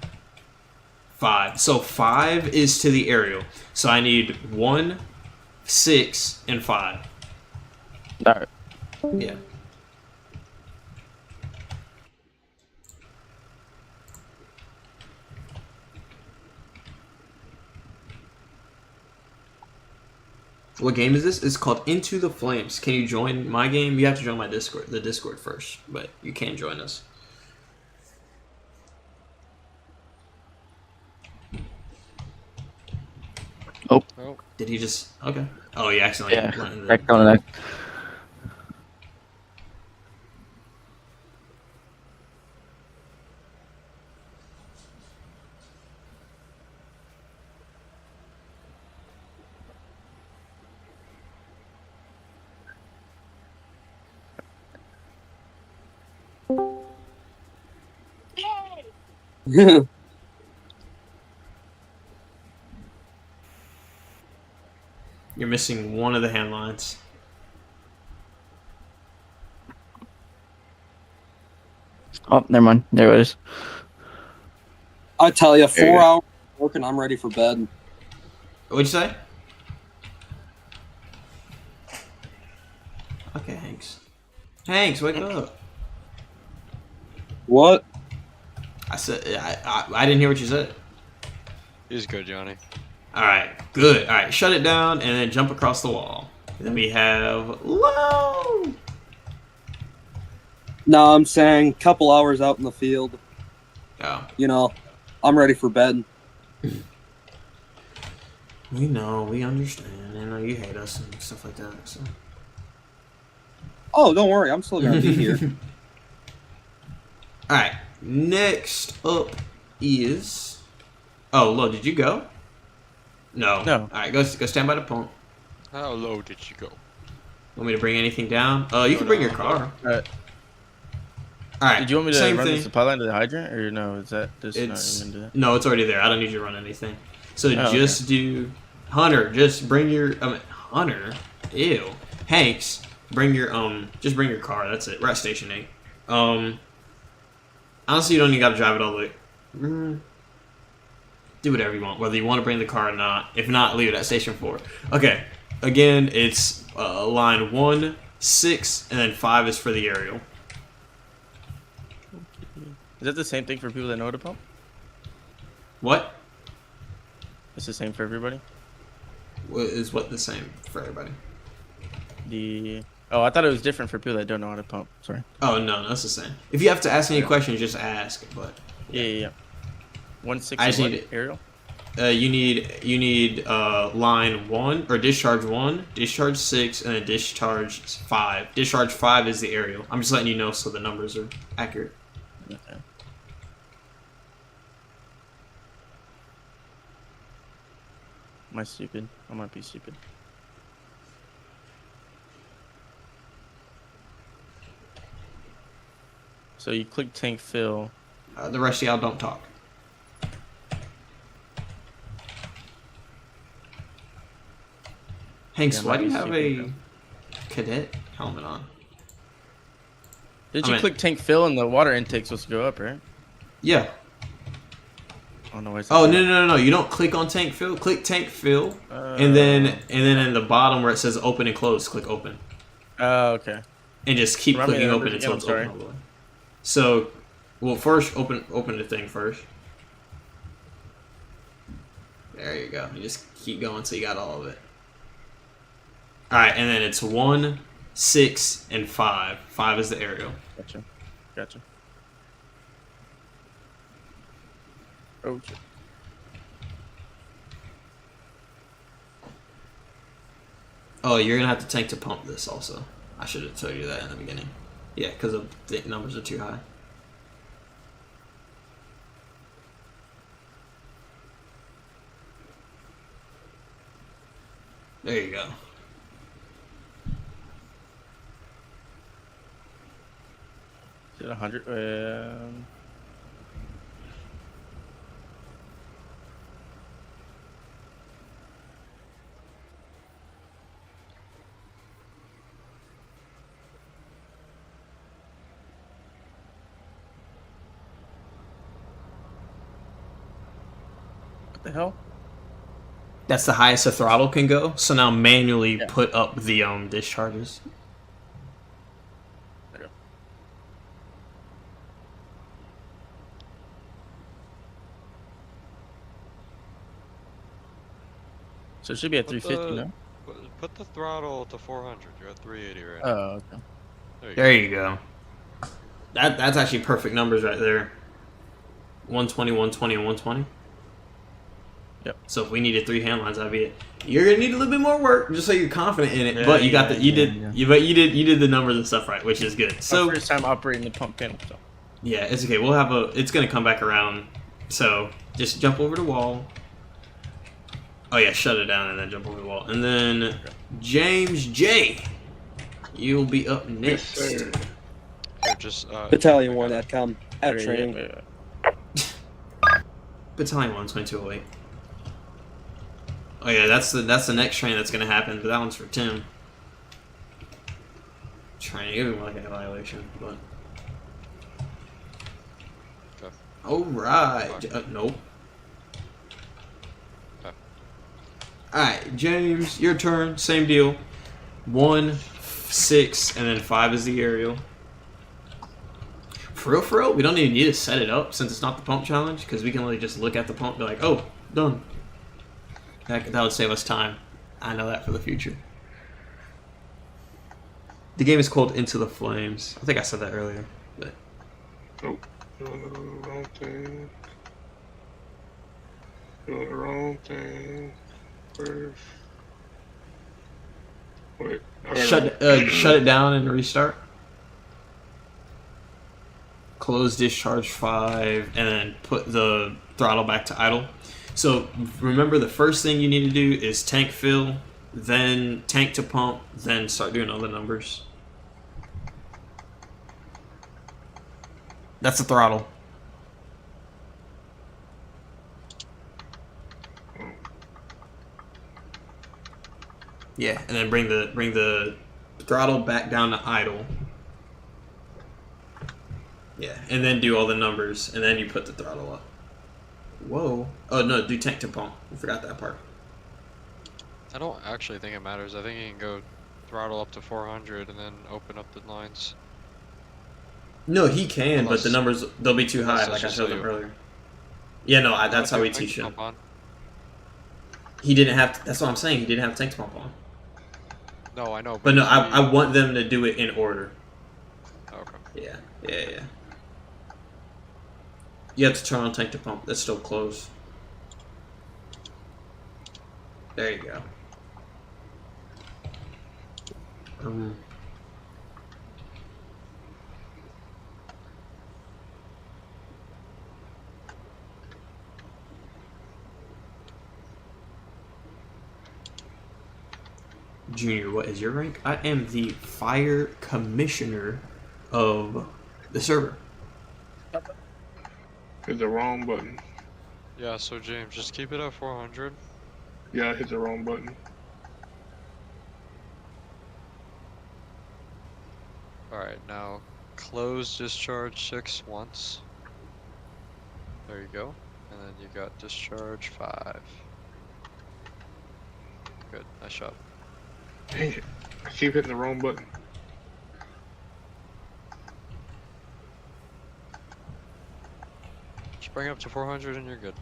Speaker 2: 5. So 5 is to the aerial. So I need 1, 6, and 5.
Speaker 7: Alright.
Speaker 2: Yeah. What game is this? It's called Into the Flames. Can you join my game? You have to join my Discord, the Discord first, but you can join us.
Speaker 7: Oh.
Speaker 2: Did he just? Okay. Oh, he accidentally went in
Speaker 7: Back on the next.
Speaker 2: You're missing one of the hand lines.
Speaker 7: Oh, never mind. There it is.
Speaker 9: I tell you, 4 hours work and I'm ready for bed.
Speaker 2: What'd you say? Okay, Hanks. Hanks, wake up.
Speaker 9: What?
Speaker 2: I said I didn't hear what you said.
Speaker 3: He's good, Johnny.
Speaker 2: All right, good. All right, shut it down and then jump across the wall. Then we have low.
Speaker 9: No, I'm saying couple hours out in the field.
Speaker 2: Oh.
Speaker 9: You know, I'm ready for bed.
Speaker 2: We know, we understand. I know you hate us and stuff like that. So.
Speaker 9: Oh, don't worry, I'm still gonna be here.
Speaker 2: All right. Next up is. Oh, Lo, did you go? No.
Speaker 6: No.
Speaker 2: All right, go stand by the pump.
Speaker 3: How low did you go?
Speaker 2: Want me to bring anything down? You can bring your car.
Speaker 6: Alright.
Speaker 2: All right.
Speaker 6: Did you want me to
Speaker 2: same
Speaker 6: run
Speaker 2: thing.
Speaker 6: the supply line to the hydrant, or no? Is that just
Speaker 2: It's
Speaker 6: not even do that?
Speaker 2: no, it's already there. I don't need you to run anything. So
Speaker 6: Oh,
Speaker 2: just do Hunter. Just bring your Hunter. Ew. Hanks. Bring your Just bring your car. That's it. We're at Station 8. Honestly, you don't even got to drive it all the way. Do whatever you want, whether you want to bring the car or not. If not, leave it at Station 4. Okay. Again, it's line 1, 6, and then 5 is for the aerial.
Speaker 6: Is that the same thing for people that know how to pump?
Speaker 2: What?
Speaker 6: It's the same for everybody?
Speaker 2: Is what the same for everybody?
Speaker 6: Oh, I thought it was different for people that don't know how to pump. Sorry.
Speaker 2: Oh, no, it's the same. If you have to ask any questions, just ask. But
Speaker 6: Yeah. 1/6
Speaker 2: I just
Speaker 6: what?
Speaker 2: need it.
Speaker 6: Aerial?
Speaker 2: You need line 1 or discharge 1, discharge 6, and then discharge 5. Discharge 5 is the aerial. I'm just letting you know so the numbers are accurate.
Speaker 6: Okay. Am I stupid? I might be stupid. So you click tank fill.
Speaker 2: The rest of y'all don't talk. Hanks,
Speaker 6: Yeah,
Speaker 2: why do you
Speaker 6: might
Speaker 2: have
Speaker 6: be
Speaker 2: a
Speaker 6: stupid,
Speaker 2: cadet helmet on?
Speaker 6: Did
Speaker 2: I
Speaker 6: you
Speaker 2: mean-
Speaker 6: click tank fill and the water intake's supposed to go up, right?
Speaker 2: Yeah.
Speaker 6: Oh no!
Speaker 2: Oh no! You don't click on tank fill. Click tank fill, and then in the bottom where it says open and close, click open.
Speaker 6: Oh, okay.
Speaker 2: And just keep
Speaker 6: Remind me
Speaker 2: clicking
Speaker 6: of
Speaker 2: open
Speaker 6: numbers
Speaker 2: until
Speaker 6: again,
Speaker 2: it's
Speaker 6: I'm
Speaker 2: open all the way. So, well, first open the thing first. There you go. You just keep going until you got all of it. All right, and then it's 1, 6, and 5. 5 is the aerial.
Speaker 6: Gotcha. Oh.
Speaker 2: Oh, you're gonna have to tank to pump this also. I should have told you that in the beginning. Yeah, because the numbers are too high. There you go.
Speaker 6: Is it 100? What the hell?
Speaker 2: That's the highest the throttle can go. So now manually put up the discharges.
Speaker 6: There you go. So it should be at 350 now.
Speaker 3: Put the throttle to 400. You're at 380 right now.
Speaker 6: Oh, okay.
Speaker 2: There you go. That's actually perfect numbers right there. 120, 120, and 120.
Speaker 6: Yep.
Speaker 2: So if we needed 3 hand lines, that'd be it. You're gonna need a little bit more work just so you're confident in it.
Speaker 6: Yeah,
Speaker 2: but you got
Speaker 6: you
Speaker 2: did the numbers and stuff right, which is good. So
Speaker 6: my first time operating the pump panel. So.
Speaker 2: yeah, it's okay. It's gonna come back around. So just jump over the wall. Oh yeah, shut it down and then jump over the wall. And then James J, you'll be up next.
Speaker 5: Yes, sir.
Speaker 3: Here, just
Speaker 9: Battalion 1 at training.
Speaker 2: Battalion 1, 2208. Oh yeah, that's the next train that's gonna happen, but that one's for Tim. Trying to give him like an evaluation, but.
Speaker 3: Okay.
Speaker 2: Alright. Nope.
Speaker 3: Okay.
Speaker 2: Alright, James, your turn. Same deal. 1, 6, and then 5 is the aerial. For real, we don't even need to set it up since it's not the pump challenge, because we can really just look at the pump and be like, oh, done. That would save us time. I know that for the future. The game is called Into the Flames. I think I said that earlier. But
Speaker 5: Oh, doing the wrong thing. Doing the wrong thing. First. Wait.
Speaker 2: shut it down and restart. Close discharge 5 and then put the throttle back to idle. So remember, the first thing you need to do is tank fill, then tank to pump, then start doing all the numbers. That's the throttle. Yeah, and then bring the throttle back down to idle. Yeah, and then do all the numbers, and then you put the throttle up. Whoa. Oh, no, do tank to pump. I forgot that part.
Speaker 3: I don't actually think it matters. I think you can go throttle up to 400 and then open up the lines.
Speaker 2: No, he can,
Speaker 3: Unless-
Speaker 2: but the numbers, they'll be too high,
Speaker 3: unless
Speaker 2: like I
Speaker 3: it's
Speaker 2: showed
Speaker 3: just
Speaker 2: them
Speaker 3: you.
Speaker 2: earlier. Yeah, no, that's how we teach him.
Speaker 3: Pump on?
Speaker 2: He didn't have, that's what I'm saying, he didn't have tank to pump on.
Speaker 3: No, I know.
Speaker 2: But no,
Speaker 3: he-
Speaker 2: I want them to do it in order.
Speaker 3: Okay.
Speaker 2: Yeah. You have to turn on tank to pump. That's still closed. There you go. Junior, what is your rank? I am the fire commissioner of the server.
Speaker 5: Hit the wrong button.
Speaker 3: Yeah, so James, just keep it at 400.
Speaker 5: Yeah, I hit the wrong button.
Speaker 3: Alright, now close discharge 6 once. There you go. And then you got discharge 5. Good, nice shot.
Speaker 5: Dang it. I keep hitting the wrong button.
Speaker 3: Just bring it up to 400 and you're good.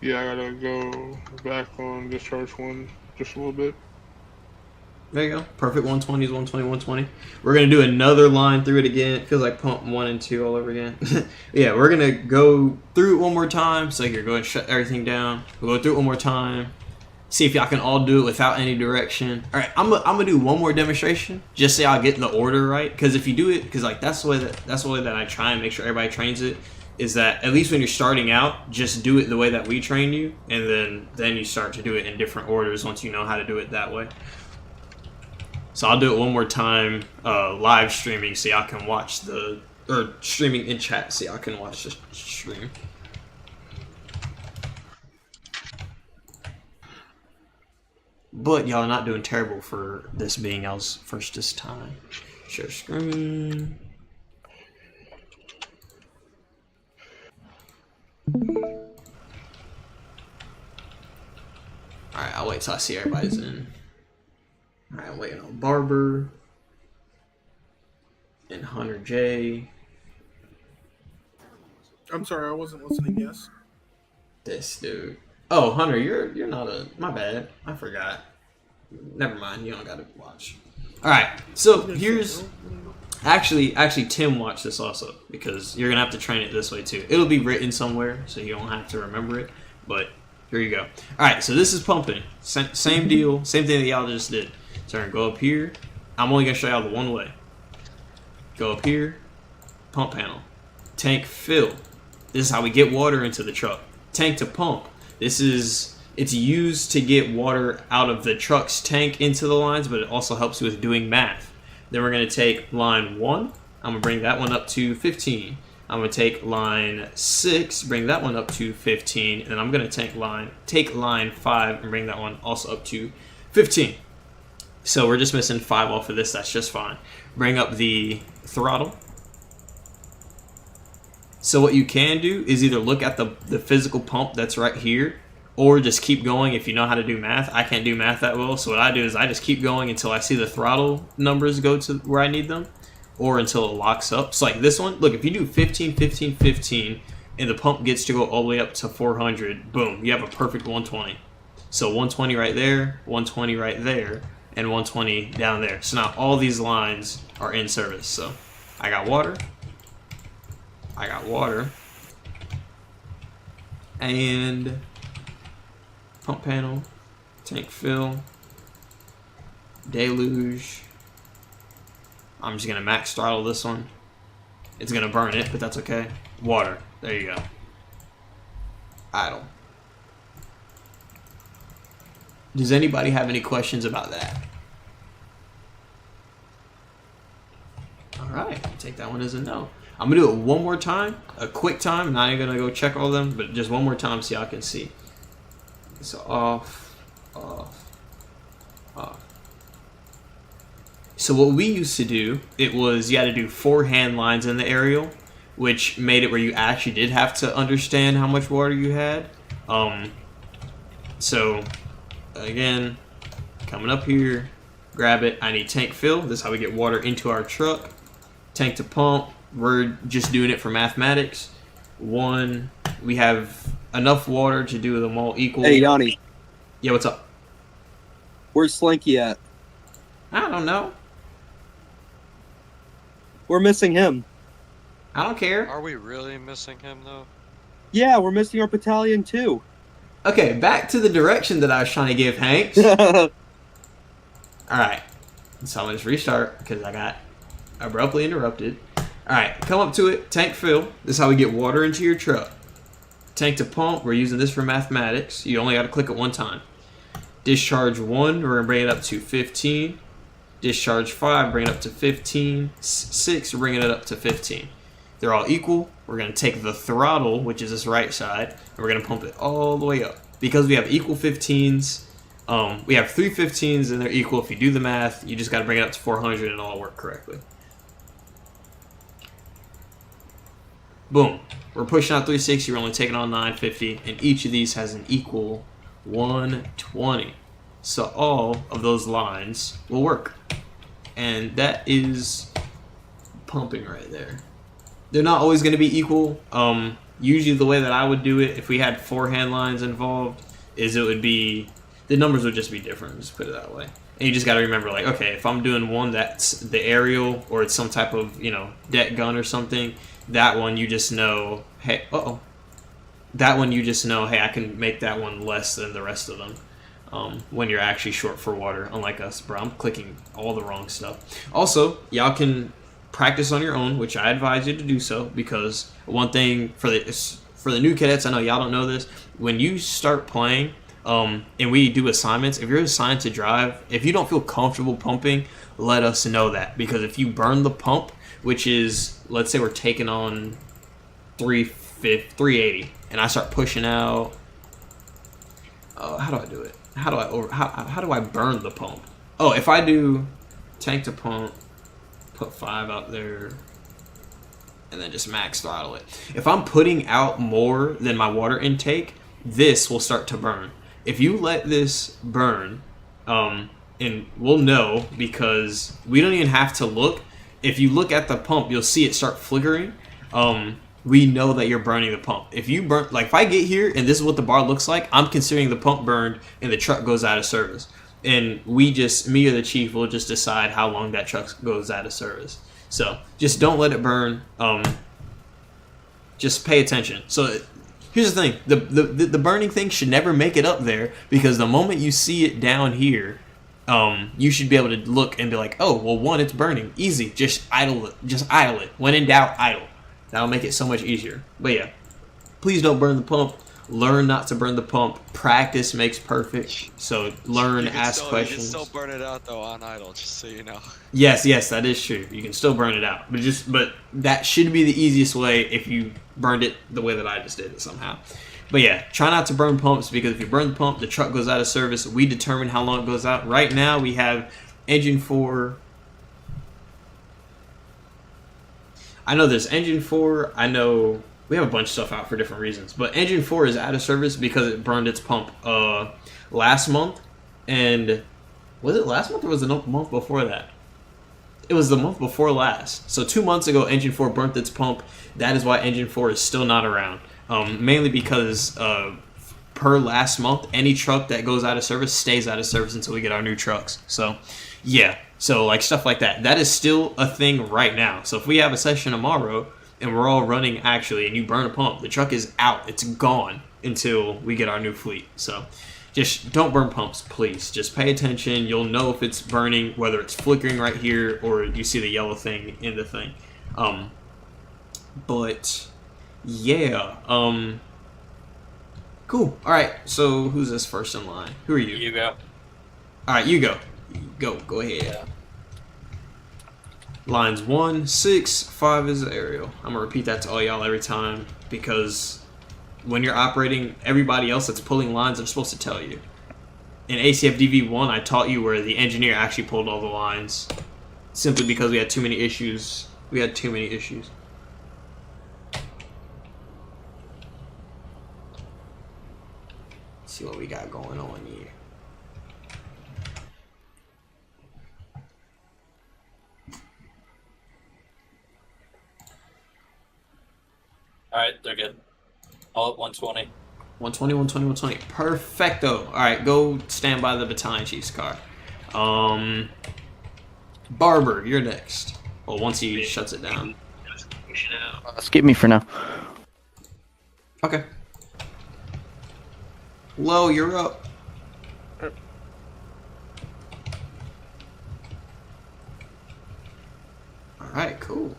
Speaker 5: Yeah, I gotta go back on discharge 1 just a little bit.
Speaker 2: There you go. Perfect 120 is 120, 120. We're going to do another line through it again. It feels like pump 1 and 2 all over again. Yeah, we're going to go through it one more time. So here, go ahead and shut everything down. We'll go through it one more time. See if y'all can all do it without any direction. All right, I'm gonna do one more demonstration just so y'all get the order right. Because if you do it, because like that's the way that I try and make sure everybody trains it. Is that at least when you're starting out, just do it the way that we train you, and then you start to do it in different orders once you know how to do it that way. So I'll do it one more time, live streaming, so y'all can watch or streaming in chat, so y'all can watch the stream. But y'all are not doing terrible for this being y'all's first time. Share screen. Alright, I'll wait till I see everybody's in. Alright, I'm waiting on Barber and Hunter J.
Speaker 8: I'm sorry, I wasn't listening. Yes.
Speaker 2: This dude. Oh, Hunter, you're not a. My bad. I forgot. Never mind. You don't gotta watch. All right. So here's. Actually, Tim watched this also because you're gonna have to train it this way too. It'll be written somewhere, so you don't have to remember it. But here you go. All right. So this is pumping. Same deal. Same thing that y'all just did. So we're gonna go up here. I'm only gonna show y'all the one way. Go up here. Pump panel. Tank fill. This is how we get water into the truck. Tank to pump. It's used to get water out of the truck's tank into the lines, but it also helps with doing math. Then we're going to take line 1. I'm going to bring that one up to 15. I'm going to take line 6, bring that one up to 15, and then I'm going to take line 5 and bring that one also up to 15. So we're just missing 5 off of this. That's just fine. Bring up the throttle. So what you can do is either look at the physical pump that's right here, or just keep going if you know how to do math. I can't do math that well, so what I do is I just keep going until I see the throttle numbers go to where I need them, or until it locks up. So like this one, look, if you do 15, 15, 15, and the pump gets to go all the way up to 400, boom, you have a perfect 120. So 120 right there, 120 right there, and 120 down there. So now all these lines are in service. So I got water. And pump panel, tank fill, deluge. I'm just gonna max throttle this one. It's gonna burn it, but that's okay. Water, there you go. Idle. Does anybody have any questions about that? Alright, take that one as a no. I'm gonna do it one more time, a quick time. Not even gonna go check all of them, but just one more time so y'all can see. So off, off, off. So what we used to do, it was you had to do 4 hand lines in the aerial, which made it where you actually did have to understand how much water you had. So again, coming up here, grab it. I need tank fill. This is how we get water into our truck. Tank to pump. We're just doing it for mathematics. 1, we have enough water to do them all equal.
Speaker 9: Hey, Yanni.
Speaker 2: Yeah, what's up?
Speaker 9: Where's Slinky at?
Speaker 2: I don't know.
Speaker 9: We're missing him.
Speaker 2: I don't care.
Speaker 3: Are we really missing him though?
Speaker 9: Yeah, we're missing our battalion too.
Speaker 2: Okay, back to the direction that I was trying to give Hanks.
Speaker 9: Hey,
Speaker 2: Alright, so I'm going to just restart because I got abruptly interrupted. Alright, come up to it, tank fill. This is how we get water into your truck. Tank to pump, we're using this for mathematics. You only got to click it one time. Discharge 1, we're going to bring it up to 15. Discharge 5, bring it up to 15. 6, we're bringing it up to 15. They're all equal. We're going to take the throttle, which is this right side, and we're going to pump it all the way up. Because we have equal 15s, we have 3 15s and they're equal. If you do the math, you just got to bring it up to 400 and it'll all work correctly. Boom. We're pushing out 360, we're only taking on 950, and each of these has an equal 120. So all of those lines will work. And that is pumping right there. They're not always going to be equal. Usually the way that I would do it, if we had 4 hand lines involved, is it would be, the numbers would just be different, just put it that way. And you just got to remember, like, okay, if I'm doing one that's the aerial, or it's some type of, deck gun or something, that one you just know, hey, that one you just know, hey, I can make that one less than the rest of them. When you're actually short for water, unlike us, bro. I'm clicking all the wrong stuff. Also, y'all can practice on your own, which I advise you to do so, because one thing for the new cadets, I know y'all don't know this, when you start playing, and we do assignments, if you're assigned to drive, if you don't feel comfortable pumping, let us know that, because if you burn the pump, which is, let's say we're taking on 380, and I start pushing out, how do I do it? How do I burn the pump? Oh, if I do tank to pump, put 5 out there, and then just max throttle it. If I'm putting out more than my water intake, this will start to burn. If you let this burn, and we'll know because we don't even have to look. If you look at the pump, you'll see it start flickering. We know that you're burning the pump. If you burn, like if I get here and this is what the bar looks like, I'm considering the pump burned and the truck goes out of service. And me or the chief will just decide how long that truck goes out of service. So just don't let it burn. Just pay attention. So here's the thing: the burning thing should never make it up there, because the moment you see it down here, you should be able to look and be like, oh, well, 1, it's burning. Easy. Just idle it. Just idle it. When in doubt, idle. That'll make it so much easier. But yeah, please don't burn the pump. Learn not to burn the pump. Practice makes perfect. So learn, ask questions.
Speaker 3: You can still burn it out though on idle, just so you know.
Speaker 2: Yes, that is true. You can still burn it out, but that should be the easiest way if you burned it the way that I just did it somehow. But yeah, try not to burn pumps, because if you burn the pump, the truck goes out of service. We determine how long it goes out. Right now, we have engine 4. I know there's engine 4. I know we have a bunch of stuff out for different reasons. But engine 4 is out of service because it burned its pump last month. And was it last month or was it the month before that? It was the month before last. So 2 months ago, engine 4 burnt its pump. That is why engine 4 is still not around. Mainly because per last month, any truck that goes out of service stays out of service until we get our new trucks. So yeah, So like stuff like that. That is still a thing right now. So if we have a session tomorrow and we're all running actually and you burn a pump, the truck is out. It's gone until we get our new fleet. So just don't burn pumps, please. Just pay attention. You'll know if it's burning, whether it's flickering right here or you see the yellow thing in the thing. But yeah, cool. All right, so who's this first in line? Who are you?
Speaker 4: You go.
Speaker 2: All right, you go. Go ahead.
Speaker 4: Yeah.
Speaker 2: Lines 1, 6, 5 is the aerial. I'm gonna repeat that to all y'all every time because when you're operating, everybody else that's pulling lines, I'm supposed to tell you. In ACFD V1, I taught you where the engineer actually pulled all the lines simply because we had too many issues. Let's see what we got going on here.
Speaker 4: All right, they're good. All at 120.
Speaker 2: 120, 120, 120. Perfecto. All right, go stand by the battalion chief's car. Barber, you're next. Well, once he shuts it down.
Speaker 7: Skip me for now.
Speaker 2: Okay. Low, you're up. All right, cool.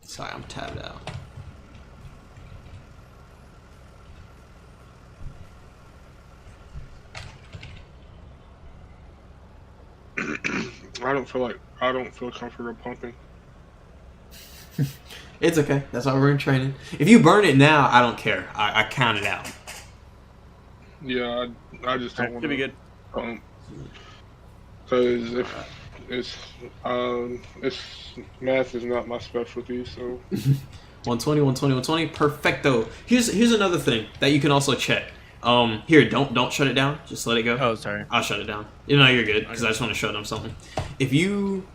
Speaker 2: Sorry, I'm tabbed out.
Speaker 5: I don't feel comfortable pumping.
Speaker 2: It's okay. That's why we're in training. If you burn it now, I don't care. I count it out.
Speaker 5: Yeah, I just don't want to
Speaker 6: Should be good.
Speaker 5: Because if it's math is not my specialty, so
Speaker 2: 120, 120, 120. Perfecto. Here's another thing that you can also check. Here, don't shut it down. Just let it go.
Speaker 6: Oh, sorry.
Speaker 2: I'll shut it down. You know you're good because I just want to show them something. If you,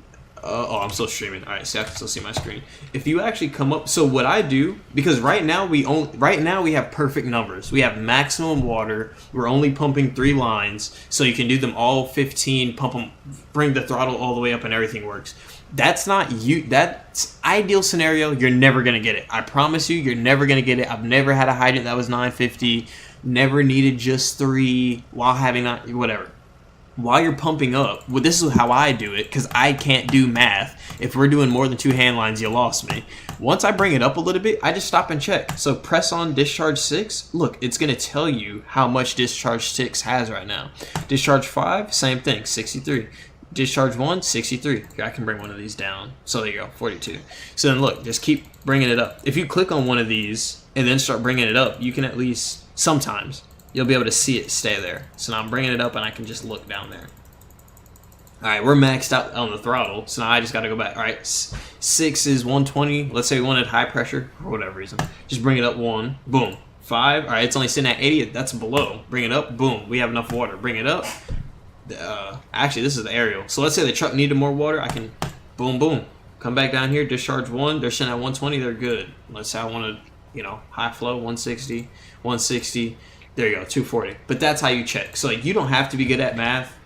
Speaker 2: oh, I'm still streaming. All right, see, I can still see my screen. If you actually come up, so what I do, because right now we have perfect numbers. We have maximum water. We're only pumping 3 lines, so you can do them all 15. Pump them, bring the throttle all the way up, and everything works. That's not you. That's ideal scenario. You're never gonna get it. I promise you, you're never gonna get it. I've never had a hydrant that was 950. Never needed just 3 while having not whatever. While you're pumping up, well, this is how I do it because I can't do math. If we're doing more than 2 hand lines, you lost me. Once I bring it up a little bit, I just stop and check. So press on discharge 6. Look, it's gonna tell you how much discharge 6 has right now. Discharge 5, same thing, 63. Discharge 1, 63. Here, I can bring one of these down. So there you go, 42. So then look, just keep bringing it up. If you click on one of these and then start bringing it up, you can at least, sometimes, you'll be able to see it stay there. So now I'm bringing it up and I can just look down there. All right, we're maxed out on the throttle. So now I just got to go back. All right, 6 is 120. Let's say we wanted high pressure for whatever reason. Just bring it up 1, boom. 5, all right, it's only sitting at 80. That's below. Bring it up, boom. We have enough water. Bring it up. Actually, this is the aerial. So let's say the truck needed more water. I can, boom, boom. Come back down here, discharge 1. They're sitting at 120. They're good. Let's say I want to, you know, high flow, 160, 160. There you go, 240. But that's how you check. So like, you don't have to be good at math.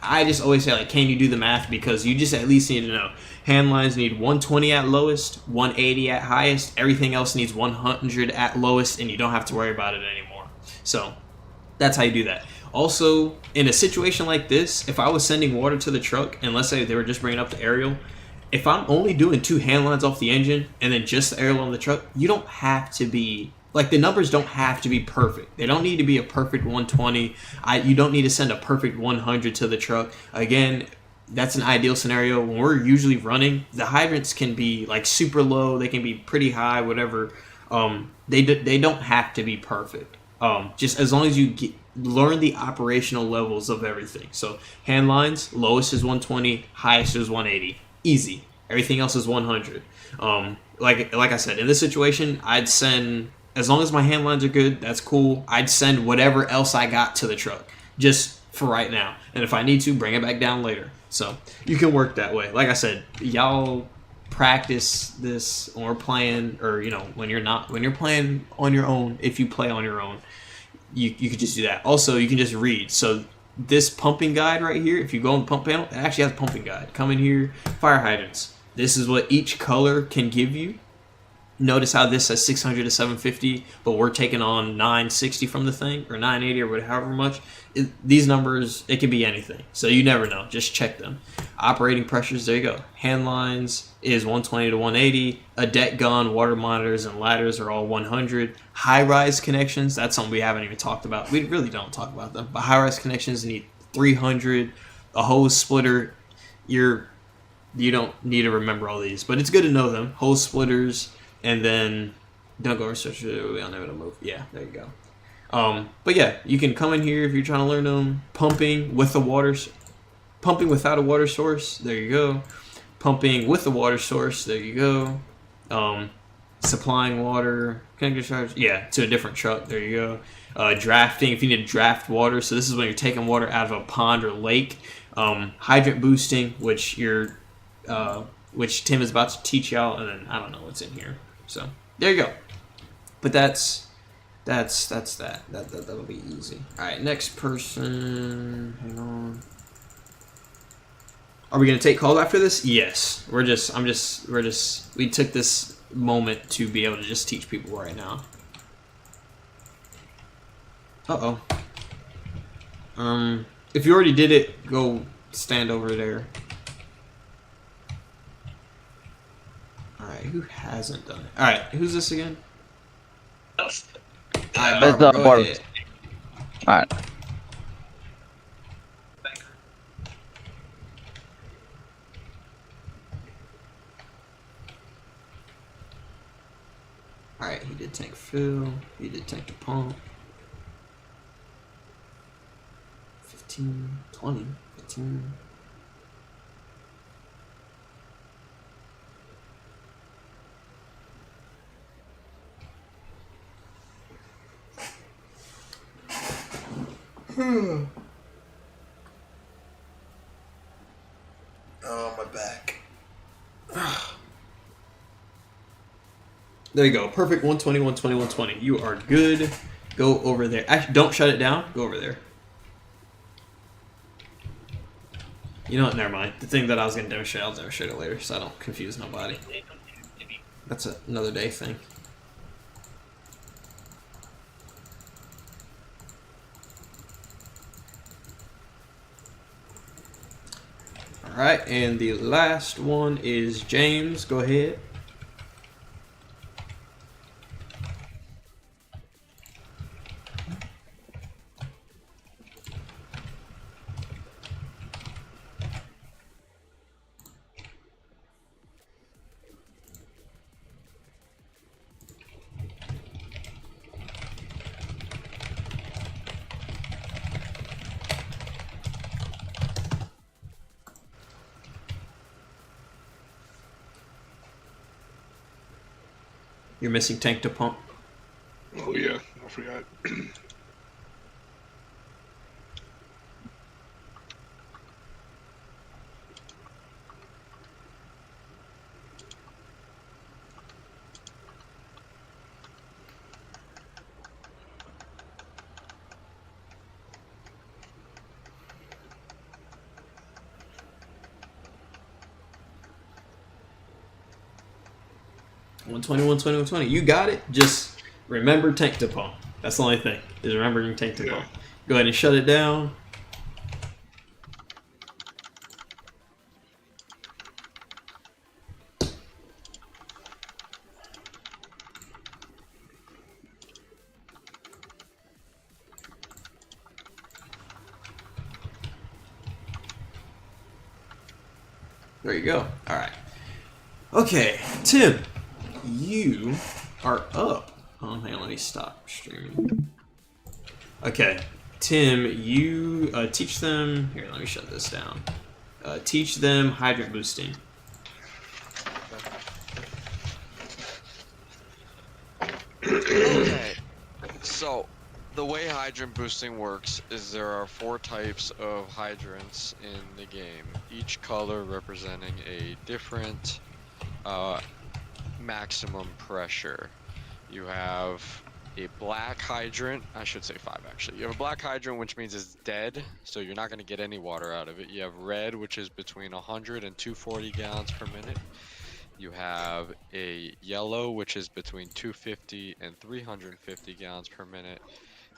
Speaker 2: I just always say, like, can you do the math? Because you just at least need to know. Hand lines need 120 at lowest, 180 at highest. Everything else needs 100 at lowest, and you don't have to worry about it anymore. So that's how you do that. Also, in a situation like this, if I was sending water to the truck, and let's say they were just bringing up the aerial, if I'm only doing 2 hand lines off the engine and then just the aerial on the truck, you don't have to be, like, the numbers don't have to be perfect. They don't need to be a perfect 120. You don't need to send a perfect 100 to the truck. Again, that's an ideal scenario. When we're usually running, the hydrants can be like super low. They can be pretty high, whatever. They don't have to be perfect. Just as long as you learn the operational levels of everything. So hand lines, lowest is 120, highest is 180. Easy. Everything else is 100. Like I said, in this situation, I'd send as long as my hand lines are good, that's cool. I'd send whatever else I got to the truck, just for right now. And if I need to, bring it back down later. So you can work that way. Like I said, y'all practice this when we're playing, or when you're playing on your own. If you play on your own, you could just do that. Also, you can just read. So this pumping guide right here, if you go on the pump panel, it actually has a pumping guide. Come in here, fire hydrants. This is what each color can give you. Notice how this says 600 to 750, but we're taking on 960 from the thing, or 980, or however much. These numbers, it could be anything. So you never know. Just check them. Operating pressures, there you go. Hand lines is 120 to 180. A deck gun, water monitors, and ladders are all 100. High-rise connections, that's something we haven't even talked about. We really don't talk about them. But high-rise connections need 300. A hose splitter, you don't need to remember all these, but it's good to know them. Hose splitters. And then don't go research it. I'll never move. Yeah, there you go. But yeah, you can come in here if you're trying to learn them. Pumping with the pumping without a water source. There you go. Pumping with a water source. There you go. Supplying water. Can I get charged? Yeah, to a different truck. There you go. Drafting. If you need to draft water, so this is when you're taking water out of a pond or lake. Hydrant boosting, which Tim is about to teach y'all, and then I don't know what's in here. So there you go. But that's that. That'll be easy. All right, next person. Hang on. Are we gonna take calls after this? Yes. We took this moment to be able to just teach people right now. If you already did it, go stand over there. Alright, who hasn't done it? Alright, who's this again?
Speaker 7: That's
Speaker 2: Alright,
Speaker 7: not
Speaker 2: go
Speaker 7: Barbara.
Speaker 2: ahead.
Speaker 7: Alright.
Speaker 2: Alright, he did tank fill. He did tank the pump. 15, 20, 15. Oh, my back. There you go. Perfect. 120, 120, 120. You are good. Go over there. Actually, don't shut it down. Go over there. You know what? Never mind. The thing that I was going to demonstrate, I'll demonstrate it later so I don't confuse nobody. That's another day thing. Alright, and the last one is James. Go ahead. You're missing tank to pump.
Speaker 5: Oh yeah, I forgot.
Speaker 2: 120, 120, 120. You got it. Just remember tank to pump. That's the only thing, is remembering tank to pump. Go ahead and shut it down. There you go. All right. Okay, Tim, you are up. Oh, hang on, let me stop streaming. Okay, Tim, you teach them. Here, let me shut this down. Teach them hydrant boosting.
Speaker 3: So, the way hydrant boosting works is there are 4 types of hydrants in the game, each color representing a different maximum pressure. You have a black hydrant, I should say 5 actually. You have a black hydrant, which means it's dead, so you're not going to get any water out of it. You have red, which is between 100 and 240 gallons per minute. You have a yellow, which is between 250 and 350 gallons per minute.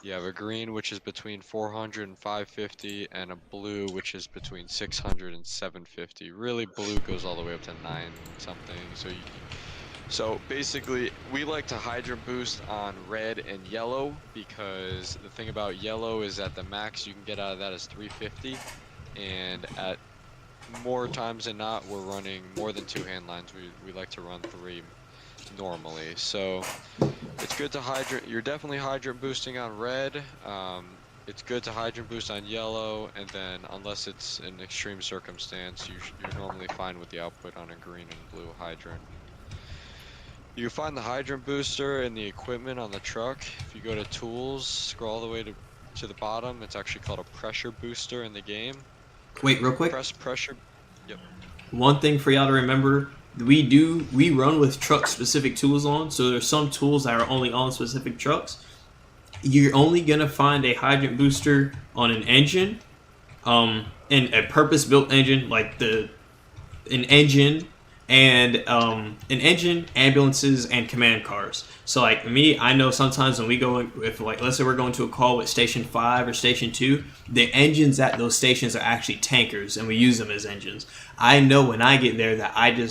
Speaker 3: You have a green, which is between 400 and 550, and a blue, which is between 600 and 750. Really, blue goes all the way up to 9 something. So basically, we like to hydrant boost on red and yellow because the thing about yellow is that the max you can get out of that is 350, and at more times than not, we're running more than 2 hand lines. We like to run 3 normally. So it's good to hydrant. You're definitely hydrant boosting on red. It's good to hydrant boost on yellow, and then unless it's an extreme circumstance, you're normally fine with the output on a green and blue hydrant. You find the hydrant booster and the equipment on the truck. If you go to tools, scroll all the way to the bottom, it's actually called a pressure booster in the game.
Speaker 2: Wait, real quick.
Speaker 3: Press pressure. Yep.
Speaker 2: One thing for y'all to remember, we run with truck specific tools on, so there's some tools that are only on specific trucks. You're only gonna find a hydrant booster on an engine, in a purpose built engine, like an engine, ambulances, and command cars. So like me, I know sometimes when we go, if like let's say we're going to a call with Station 5 or Station 2, the engines at those stations are actually tankers, and we use them as engines. I know when I get there that I give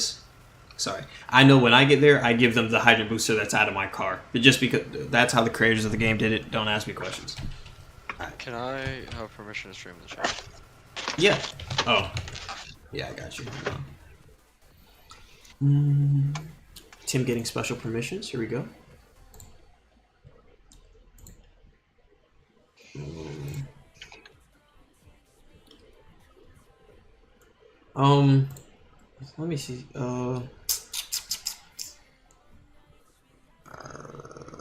Speaker 2: them the hydrant booster that's out of my car. But just because that's how the creators of the game did it, don't ask me questions.
Speaker 3: Can I have permission to stream the chat?
Speaker 2: Yeah. Oh. Yeah, I got you. Tim getting special permissions. Here we go. Let me see.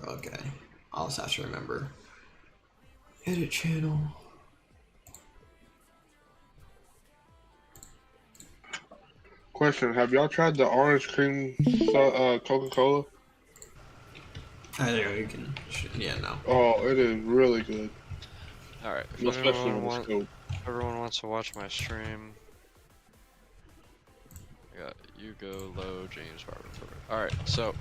Speaker 2: Okay. I'll just have to remember. Edit channel.
Speaker 5: Question: have y'all tried the orange cream Coca-Cola?
Speaker 2: There you can. Yeah, no.
Speaker 5: Oh, it is really good.
Speaker 3: All right. If
Speaker 5: Especially when it's cold.
Speaker 3: everyone wants to watch my stream. I got Hugo, Low, James, Barber. All right. So,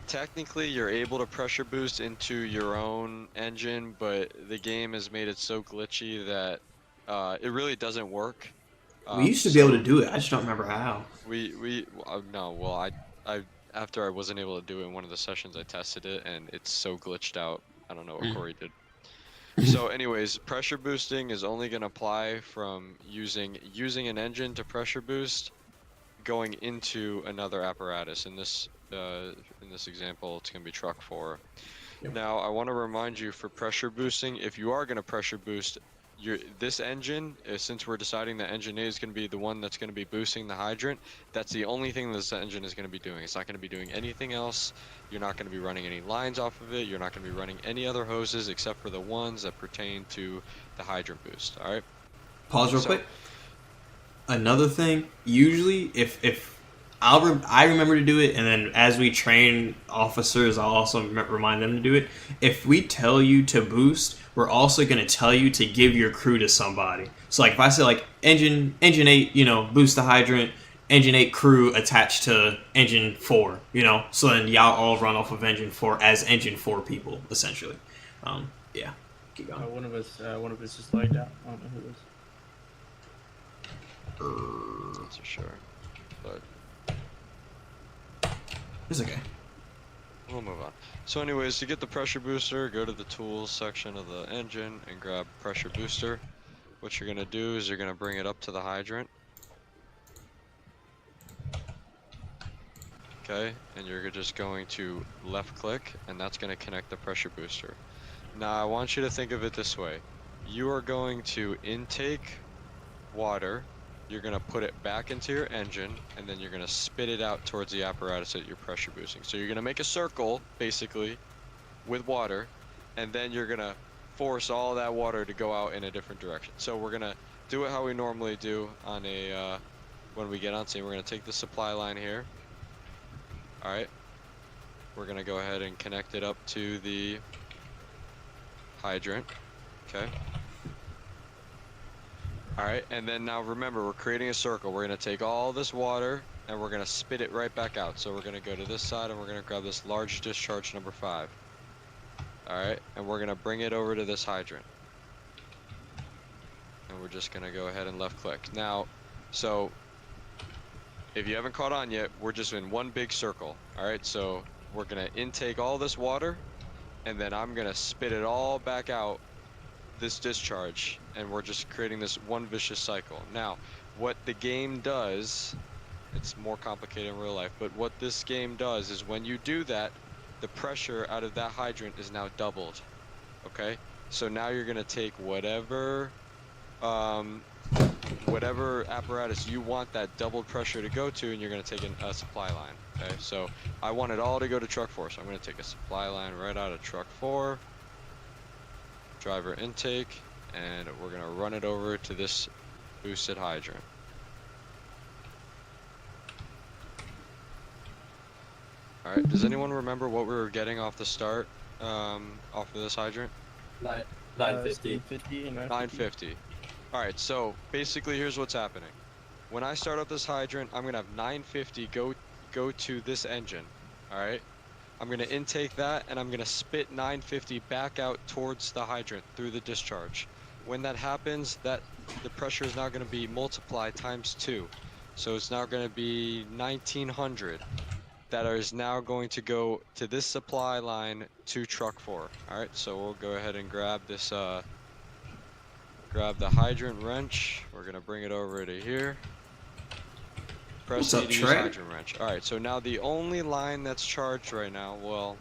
Speaker 3: technically, you're able to pressure boost into your own engine, but the game has made it so glitchy that it really doesn't work.
Speaker 2: We used to be able to do it. I just don't remember how.
Speaker 3: No. Well, I after I wasn't able to do it in one of the sessions, I tested it, and it's so glitched out. I don't know what Corey did. So, anyways, pressure boosting is only going to apply from using an engine to pressure boost, going into another apparatus. In this example, it's going to be truck 4. Yep. Now, I want to remind you, for pressure boosting, if you are going to pressure boost this engine, since we're deciding that engine A is going to be the one that's going to be boosting the hydrant, that's the only thing this engine is going to be doing. It's not going to be doing anything else. You're not going to be running any lines off of it. You're not going to be running any other hoses except for the ones that pertain to the hydrant boost. All right?
Speaker 2: Pause real quick. Another thing, usually if I remember to do it, and then as we train officers, I'll also remind them to do it. If we tell you to boost, we're also going to tell you to give your crew to somebody. So like if I say like engine 8, boost the hydrant, engine 8 crew attached to engine 4, so then y'all all run off of engine 4 as engine 4 people, essentially. Yeah, keep going.
Speaker 6: One of us just lagged out. I don't know who it was.
Speaker 3: That's for sure. But
Speaker 2: it's okay.
Speaker 3: we'll move on. So anyways, to get the pressure booster, go to the tools section of the engine and grab pressure booster. What you're going to do is you're going to bring it up to the hydrant. Okay, and you're just going to left click, and that's going to connect the pressure booster. Now I want you to think of it this way. You are going to intake water, you're going to put it back into your engine, and then you're going to spit it out towards the apparatus that you're pressure boosting. So you're going to make a circle, basically, with water, and then you're gonna force all that water to go out in a different direction. So we're gonna do it how we normally do on a when we get on scene. We're gonna take the supply line here. All right. We're gonna go ahead and connect it up to the hydrant. Okay. All right, and then now remember, we're creating a circle. We're gonna take all this water and we're gonna spit it right back out. So we're gonna go to this side and we're gonna grab this large discharge number 5. All right, and we're gonna bring it over to this hydrant. And we're just gonna go ahead and left click. Now, so if you haven't caught on yet, we're just in one big circle. All right, so we're gonna intake all this water and then I'm gonna spit it all back out this discharge, and we're just creating this one vicious cycle. Now, what the game does, it's more complicated in real life, but what this game does is when you do that, the pressure out of that hydrant is now doubled. Okay, so now you're gonna take whatever whatever apparatus you want that doubled pressure to go to, and you're gonna take a supply line. Okay, so I want it all to go to truck 4, so I'm gonna take a supply line right out of truck 4, driver intake, and we're gonna run it over to this boosted hydrant. All right, does anyone remember what we were getting off the start, off of this hydrant?
Speaker 4: 950.
Speaker 3: 950. All right, so basically here's what's happening. When I start up this hydrant, I'm gonna have 950 go to this engine. All right, I'm gonna intake that and I'm gonna spit 950 back out towards the hydrant through the discharge. When that happens, the pressure is now gonna be multiplied times 2. So it's now gonna be 1900 that is now going to go to this supply line to truck 4. All right, so we'll go ahead and grab this, grab the hydrant wrench. We're gonna bring it over to here. Press
Speaker 2: What's up,
Speaker 3: E to use
Speaker 2: Trey?
Speaker 3: hydrant wrench. All right, so now the only line that's charged right now, well,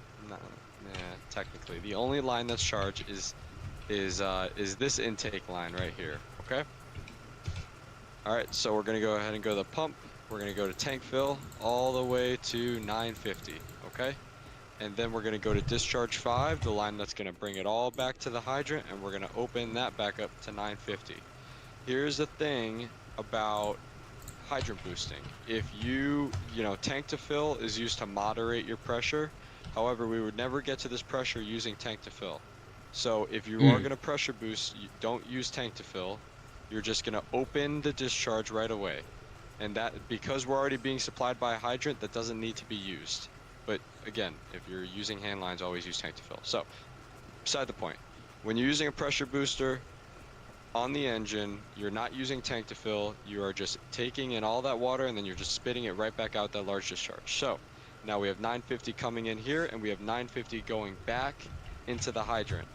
Speaker 3: technically, the only line that's charged is this intake line right here. Okay. All right, so we're gonna go ahead and go to the pump. We're gonna go to tank fill all the way to 950. Okay. And then we're gonna go to discharge 5, the line that's gonna bring it all back to the hydrant, and we're gonna open that back up to 950. Here's the thing about hydrant boosting. If you know, tank to fill is used to moderate your pressure. However, we would never get to this pressure using tank to fill. So if you are gonna pressure boost, you don't use tank to fill. You're just gonna open the discharge right away. And that, because we're already being supplied by a hydrant, that doesn't need to be used. But again, if you're using hand lines, always use tank to fill. So, beside the point, when you're using a pressure booster on the engine, you're not using tank to fill. You are just taking in all that water and then you're just spitting it right back out that large discharge. So, now we have 950 coming in here and we have 950 going back into the hydrant.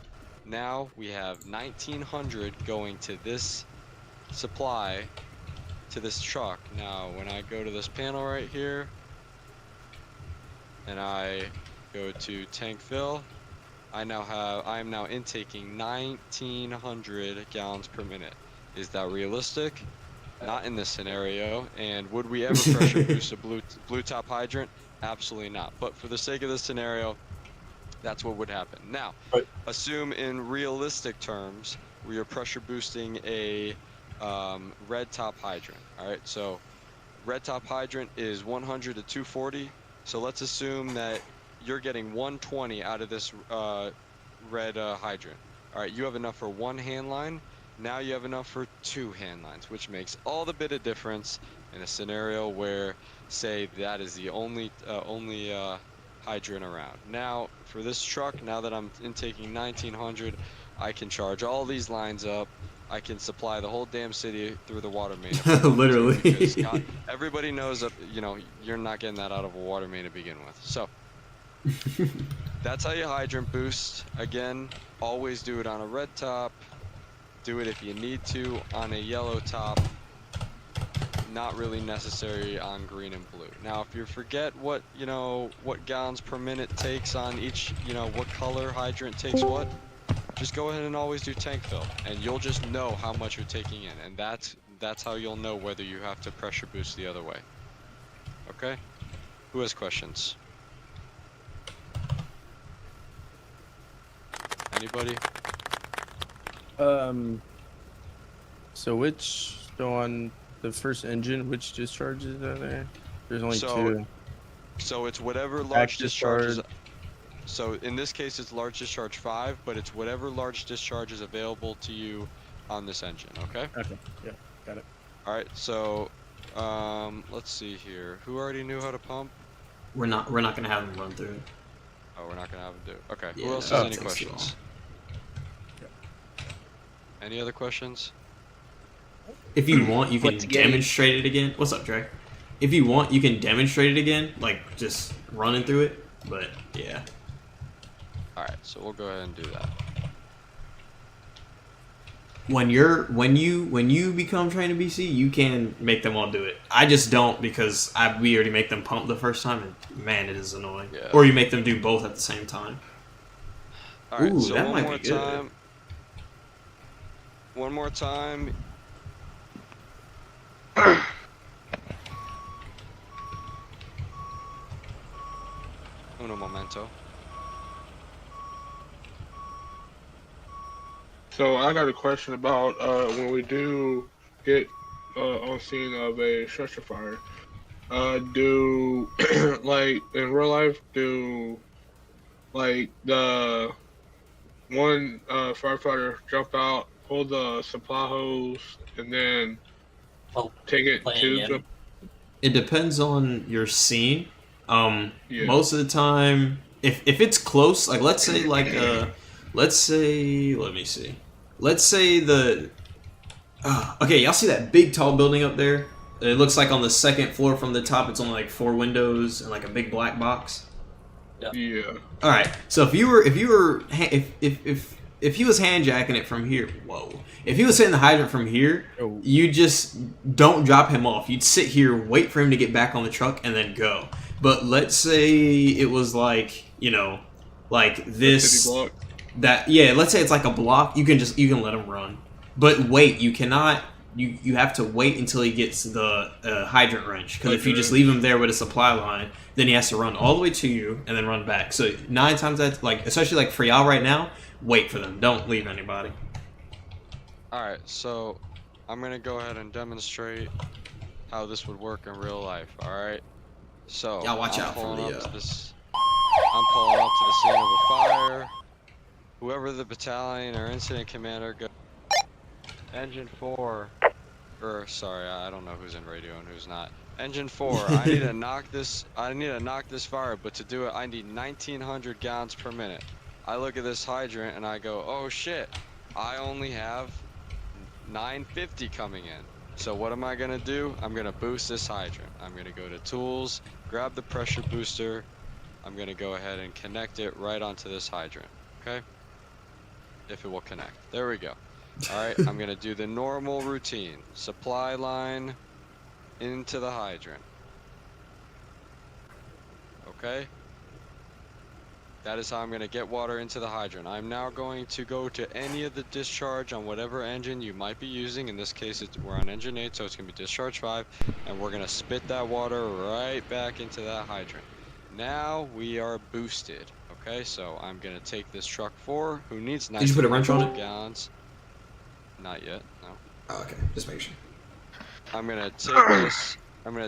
Speaker 3: Now we have 1900 going to this supply, to this truck. Now, when I go to this panel right here, and I go to tank fill, I am now intaking 1900 gallons per minute. Is that realistic? Not in this scenario. And would we ever pressure boost a blue top hydrant? Absolutely not. But for the sake of this scenario, that's what would happen. Now, assume in realistic terms, we are pressure boosting a red top hydrant. All right, so red top hydrant is 100 to 240. So let's assume that you're getting 120 out of this red hydrant. All right, you have enough for 1 hand line. Now you have enough for 2 hand lines, which makes all the bit of difference in a scenario where, say, that is the only hydrant around. Now, for this truck, now that I'm intaking 1900, I can charge all these lines up. I can supply the whole damn city through the water main.
Speaker 2: Literally.
Speaker 3: Because everybody knows that, you know, you're not getting that out of a water main to begin with. So that's how you hydrant boost. Again, always do it on a red top. Do it if you need to on a yellow top. Not really necessary on green and blue. Now, if you forget what gallons per minute takes on each, what color hydrant takes what, just go ahead and always do tank fill, and you'll just know how much you're taking in, and that's how you'll know whether you have to pressure boost the other way. Okay? Who has questions? Anybody?
Speaker 6: So on the first engine, which discharges are there? There's only two.
Speaker 3: So it's whatever large
Speaker 6: Back
Speaker 3: discharges.
Speaker 6: discharge.
Speaker 3: So in this case, it's large discharge 5, but it's whatever large discharge is available to you on this engine. Okay.
Speaker 6: Okay. Yeah. Got it.
Speaker 3: All right. So, let's see here. Who already knew how to pump?
Speaker 2: We're not gonna have them run through it.
Speaker 3: Oh, we're not gonna have them do it. Okay.
Speaker 2: Yeah,
Speaker 3: Who else
Speaker 2: no,
Speaker 3: has
Speaker 2: it
Speaker 3: any
Speaker 2: takes too
Speaker 3: questions? Any other questions?
Speaker 2: If you want, you can demonstrate it again. What's up, Dre? If you want, you can demonstrate it again, like just running through it. But yeah.
Speaker 3: All right. So we'll go ahead and do that.
Speaker 2: When you become trained in BC, you can make them all do it. I just don't because we already make them pump the first time, and man, it is annoying.
Speaker 3: Yeah.
Speaker 2: Or you make them do both at the same time.
Speaker 3: All right.
Speaker 2: Ooh,
Speaker 3: So
Speaker 2: that
Speaker 3: one
Speaker 2: might
Speaker 3: more
Speaker 2: be good.
Speaker 3: time. One more time. Uno momento.
Speaker 5: So I got a question about when we do get on scene of a structure fire. Do like in real life, do like the one firefighter jump out, pull the supply hose, and then take it to the.
Speaker 2: It depends on your scene.
Speaker 5: Yeah.
Speaker 2: Most of the time, if it's close, like let's say let me see. Let's say okay, y'all see that big tall building up there? It looks like on the second floor from the top, it's only like 4 windows and like a big black box.
Speaker 5: Yeah.
Speaker 2: All right. So if he was handjacking it from here, if he was hitting the hydrant from here, you just don't drop him off. You'd sit here, wait for him to get back on the truck, and then go. But let's say it was like like this. Let's say it's like a block. You can let him run, but wait. You cannot. You have to wait until he gets the hydrant wrench, because if you just leave him there with a supply line, then he has to run all the way to you and then run back. So 9 times that's especially like for y'all right now, wait for them. Don't leave anybody.
Speaker 3: All right, so I'm gonna go ahead and demonstrate how this would work in real life. All right, so
Speaker 2: y'all watch out
Speaker 3: for
Speaker 2: the.
Speaker 3: I'm pulling up to the scene of a fire. Whoever the battalion or incident commander goes. Engine 4, or sorry, I don't know who's in radio and who's not. Engine 4, I need to knock this fire, but to do it, I need 1900 gallons per minute. I look at this hydrant and I go, oh shit, I only have 950 coming in. So what am I gonna do? I'm gonna boost this hydrant. I'm gonna go to tools, grab the pressure booster. I'm gonna go ahead and connect it right onto this hydrant, okay? If it will connect. There we go. Alright, I'm gonna do the normal routine. Supply line into the hydrant. Okay? That is how I'm gonna get water into the hydrant. I'm now going to go to any of the discharge on whatever engine you might be using. In this case, we're on engine 8, so it's gonna be discharge 5. And we're gonna spit that water right back into that hydrant. Now we are boosted. Okay, so I'm gonna take this truck 4, who needs 900 gallons. Not yet, no.
Speaker 2: Oh, okay, just make sure.
Speaker 3: I'm gonna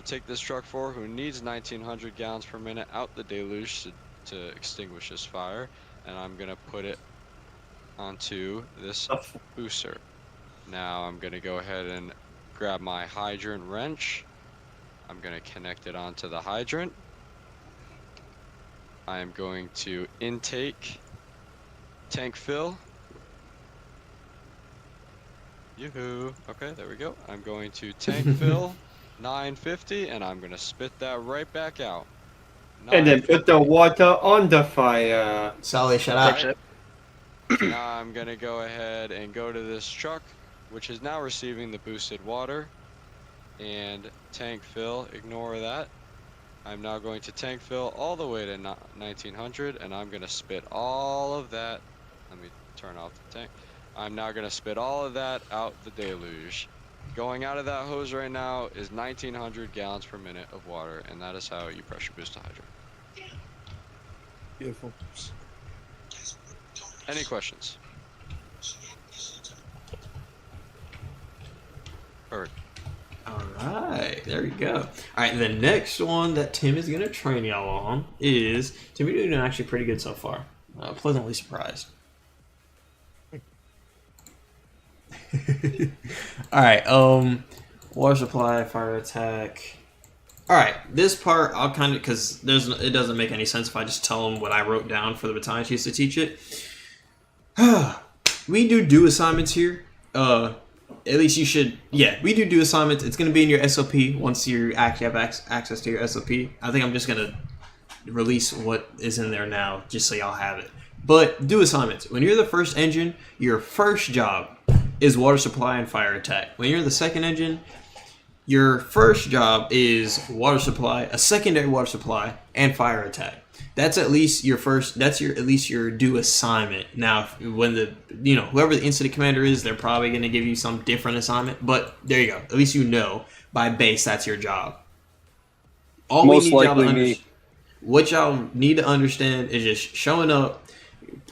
Speaker 3: take this truck 4, who needs 1900 gallons per minute, out the deluge to extinguish this fire, and I'm gonna put it onto this booster. Now I'm gonna go ahead and grab my hydrant wrench. I'm gonna connect it onto the hydrant. I am going to intake, tank fill. Yoo-hoo. Okay, there we go. I'm going to tank fill 950, and I'm gonna spit that right back out.
Speaker 10: And then put the water on the fire.
Speaker 2: Sally, shut up.
Speaker 3: Now I'm gonna go ahead and go to this truck, which is now receiving the boosted water, and tank fill. Ignore that. I'm now going to tank fill all the way to 1900, and I'm gonna spit all of that. Let me turn off the tank. I'm now gonna spit all of that out the deluge. Going out of that hose right now is 1900 gallons per minute of water, and that is how you pressure boost a hydrant.
Speaker 6: Beautiful.
Speaker 3: Any questions? Perfect.
Speaker 2: All right, there we go. All right, the next one that Tim is gonna train y'all on is Tim. You're doing actually pretty good so far. Pleasantly surprised. All right, water supply, fire attack. All right, this part I'll kind of because it doesn't make any sense if I just tell them what I wrote down for the battalion chiefs to teach it. We do assignments here. At least you should. Yeah, we do assignments. It's going to be in your SOP once you actually have access to your SOP. I think I'm just going to release what is in there now, just so y'all have it. But do assignments. When you're the first engine, your first job is water supply and fire attack. When you're the second engine, your first job is water supply, a secondary water supply, and fire attack. That's at least your first. That's at least your due assignment. Now, when whoever the incident commander is, they're probably going to give you some different assignment. But there you go. At least you know by base that's your job.
Speaker 9: Most likely me.
Speaker 2: What y'all need to understand is just showing up,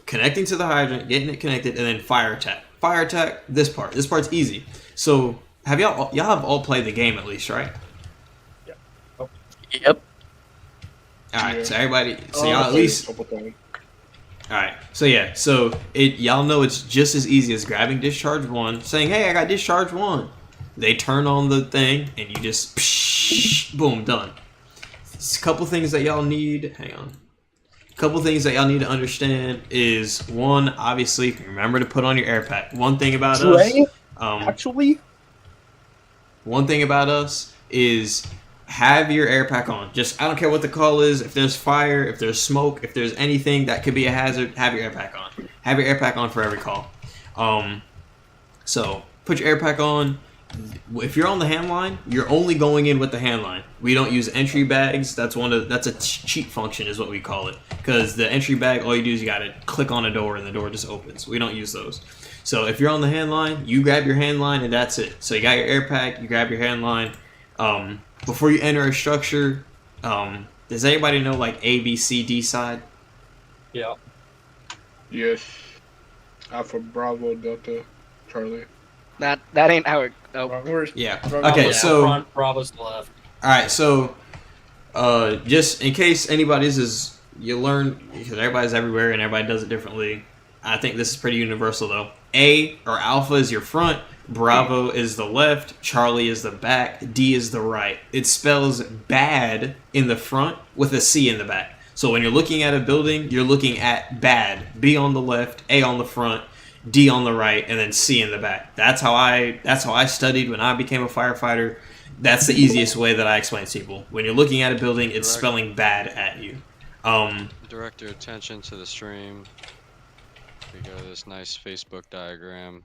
Speaker 2: connecting to the hydrant, getting it connected, and then fire attack. Fire attack. This part's easy. So y'all have all played the game at least, right?
Speaker 7: Yep.
Speaker 2: All right, so everybody, so y'all at least. All right, so yeah, y'all know it's just as easy as grabbing discharge 1, saying, "Hey, I got discharge 1." They turn on the thing, and you just psh, boom, done. It's a couple things that y'all need. Hang on. A couple things that y'all need to understand is one, obviously, remember to put on your air pack. One thing about us, one thing about us is have your air pack on. Just, I don't care what the call is. If there's fire, if there's smoke, if there's anything that could be a hazard, have your air pack on. Have your air pack on for every call. So put your air pack on. If you're on the hand line, you're only going in with the hand line. We don't use entry bags. That's a cheat function is what we call it. Because the entry bag, all you do is you gotta click on a door and the door just opens. We don't use those. So if you're on the hand line, you grab your hand line and that's it. So you got your air pack, you grab your hand line. Before you enter a structure, does anybody know like A, B, C, D side?
Speaker 9: Yeah.
Speaker 5: Yes. Alpha, Bravo, Delta, Charlie.
Speaker 11: That ain't how it. Oh.
Speaker 2: Yeah. Okay. So
Speaker 9: front, Bravo's left.
Speaker 2: All right. So, just in case anybody's you learn because everybody's everywhere and everybody does it differently. I think this is pretty universal though. A or Alpha is your front. Bravo is the left, Charlie is the back, D is the right. It spells bad in the front with a C in the back. So when you're looking at a building, you're looking at bad. B on the left, A on the front, D on the right, and then C in the back. That's how I studied when I became a firefighter. That's the easiest way that I explain to people. When you're looking at a building, it's spelling bad at you.
Speaker 3: Direct your attention to the stream. We go to this nice Facebook diagram.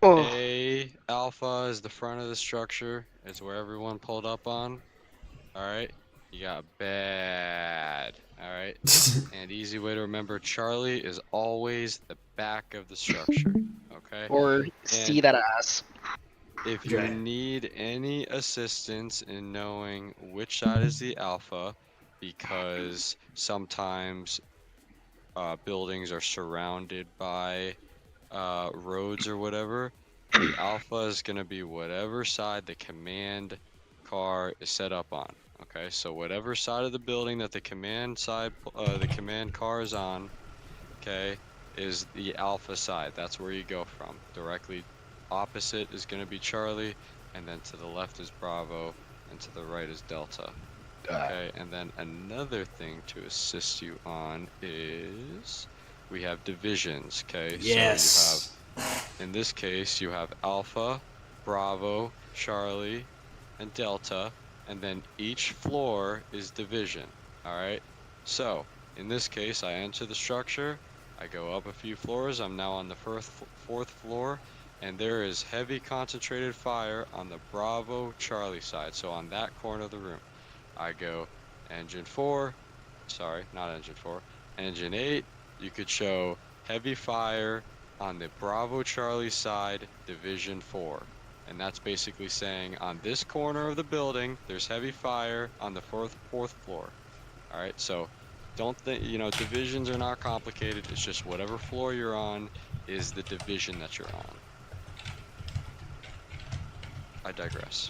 Speaker 3: A Alpha is the front of the structure. It's where everyone pulled up on. Alright. You got bad. Alright. And easy way to remember, Charlie is always the back of the structure. Okay?
Speaker 11: Or see that ass.
Speaker 3: If you need any assistance in knowing which side is the Alpha, because sometimes buildings are surrounded by roads or whatever, the Alpha is going to be whatever side the command car is set up on. Okay, so whatever side of the building that the command car is on, okay, is the Alpha side. That's where you go from. Directly opposite is going to be Charlie, and then to the left is Bravo, and to the right is Delta. Okay, and then another thing to assist you on is we have divisions. Okay,
Speaker 2: yes.
Speaker 3: So you have, in this case, you have Alpha, Bravo, Charlie, and Delta, and then each floor is division. All right, so in this case, I enter the structure, I go up a few floors, I'm now on the fourth floor, and there is heavy concentrated fire on the Bravo Charlie side, so on that corner of the room. I go engine 4, sorry, not engine 4, engine 8, you could show heavy fire on the Bravo Charlie side, division 4. And that's basically saying on this corner of the building, there's heavy fire on the fourth floor. Alright, so Don't think, you know, divisions are not complicated. It's just whatever floor you're on is the division that you're on. I digress.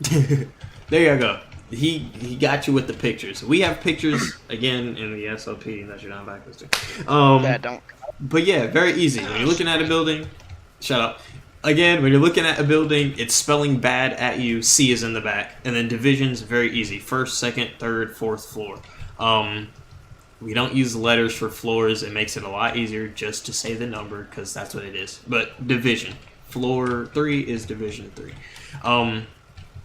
Speaker 2: There you go. He got you with the pictures. We have pictures again in the SLP that you're not backwards to.
Speaker 11: Yeah, don't.
Speaker 2: But yeah, very easy. When you're looking at a building, shut up. Again, when you're looking at a building, it's spelling bad at you. C is in the back, and then divisions very easy. First, second, third, fourth floor. We don't use letters for floors. It makes it a lot easier just to say the number because that's what it is. But division, floor 3 is division 3.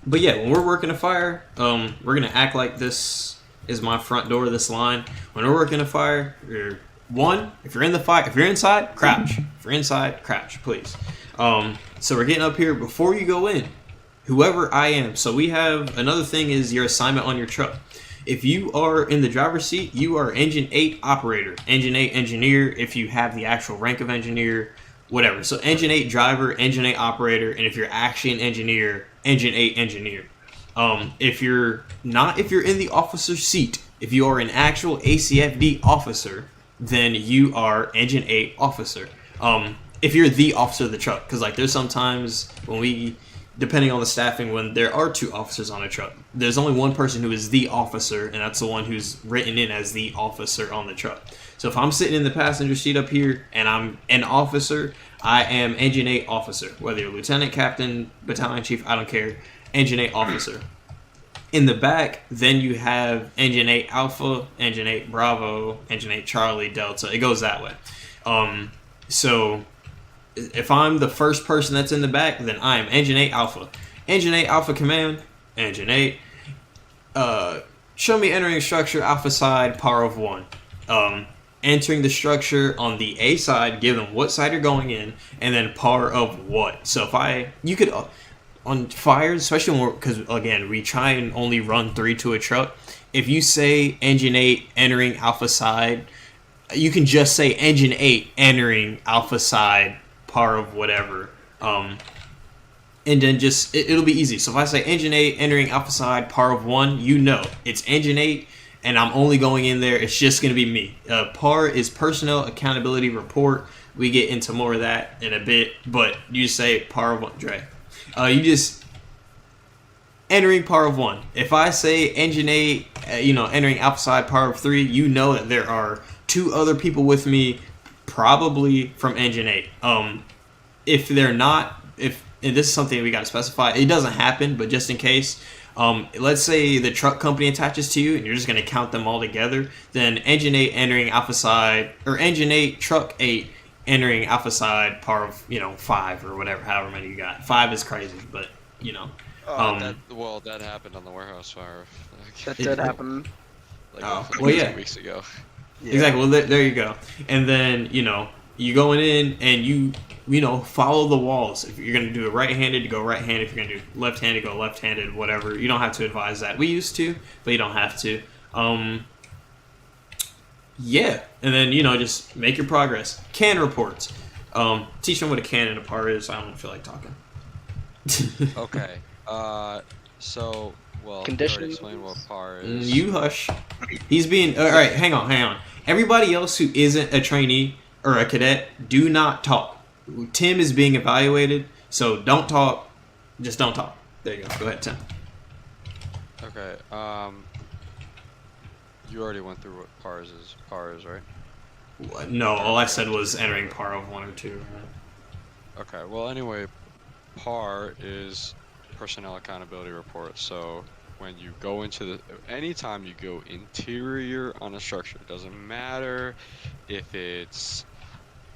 Speaker 2: But yeah, when we're working a fire, we're gonna act like this is my front door. This line. When we're working a fire, you're one. If you're in the fire, if you're inside, crouch. If you're inside, crouch, please. So we're getting up here before you go in. Whoever I am. So we have another thing is your assignment on your truck. If you are in the driver's seat, you are Engine 8 operator, Engine 8 engineer. If you have the actual rank of engineer, whatever. So Engine 8 driver, Engine 8 operator, and if you're actually an engineer, Engine 8 engineer. If you're in the officer's seat, if you are an actual ACFD officer, then you are Engine 8 officer. If you're the officer of the truck, because like there's sometimes when we, depending on the staffing, when there are 2 officers on a truck, there's only one person who is the officer, and that's the one who's written in as the officer on the truck. So if I'm sitting in the passenger seat up here and I'm an officer, I am Engine 8 officer. Whether you're lieutenant, captain, battalion chief, I don't care. Engine 8 officer. In the back, then you have Engine 8 Alpha, Engine 8 Bravo, Engine 8 Charlie, Delta. It goes that way. So if I'm the first person that's in the back, then I am Engine 8 Alpha. Engine 8 Alpha Command, Engine 8. Show me entering structure, Alpha side, power of 1. Entering the structure on the A side, give them what side you're going in, and then power of what. So you could, on fires, especially when because again, we try and only run 3 to a truck. If you say Engine 8 entering Alpha side, you can just say Engine 8 entering Alpha side, power of whatever. And then just, it'll be easy. So if I say Engine 8 entering Alpha side, power of 1, you know it's Engine 8, and I'm only going in there. It's just going to be me. PAR is Personnel Accountability Report. We get into more of that in a bit, but you say power of 1, Dre. You just entering power of 1. If I say Engine 8, entering Alpha side, power of 3, you know that there are 2 other people with me, probably from Engine 8. If they're not, and this is something we got to specify, it doesn't happen, but just in case, let's say the truck company attaches to you and you're just going to count them all together, then Engine 8 entering Alpha side, or Engine 8, Truck 8 entering Alpha side, power of, 5 or whatever, however many you got. 5 is crazy, but,
Speaker 3: that happened on the warehouse fire.
Speaker 11: That did happen.
Speaker 3: 2 weeks ago.
Speaker 2: Yeah. Exactly. Well, there you go. And then, you going in and you follow the walls. If you're going to do it right-handed, you go right-handed. If you're going to do left-handed, go left-handed, whatever. You don't have to advise that. We used to, but you don't have to. Yeah. And then, just make your progress. CAN reports. Teach them what a CAN and a PAR is. I don't feel like talking.
Speaker 3: Okay. So, well,
Speaker 11: Condition.
Speaker 3: explain what PAR is.
Speaker 2: You hush. He's being... All right, hang on. Everybody else who isn't a trainee or a cadet, do not talk. Tim is being evaluated, so don't talk. Just don't talk. There you go. Go ahead, Tim.
Speaker 3: Okay. You already went through what PAR is, right?
Speaker 2: No, all I said was entering PAR of 1 or 2.
Speaker 3: Okay. Well, anyway, PAR is Personnel Accountability Report. So when you go into anytime you go interior on a structure, it doesn't matter if it's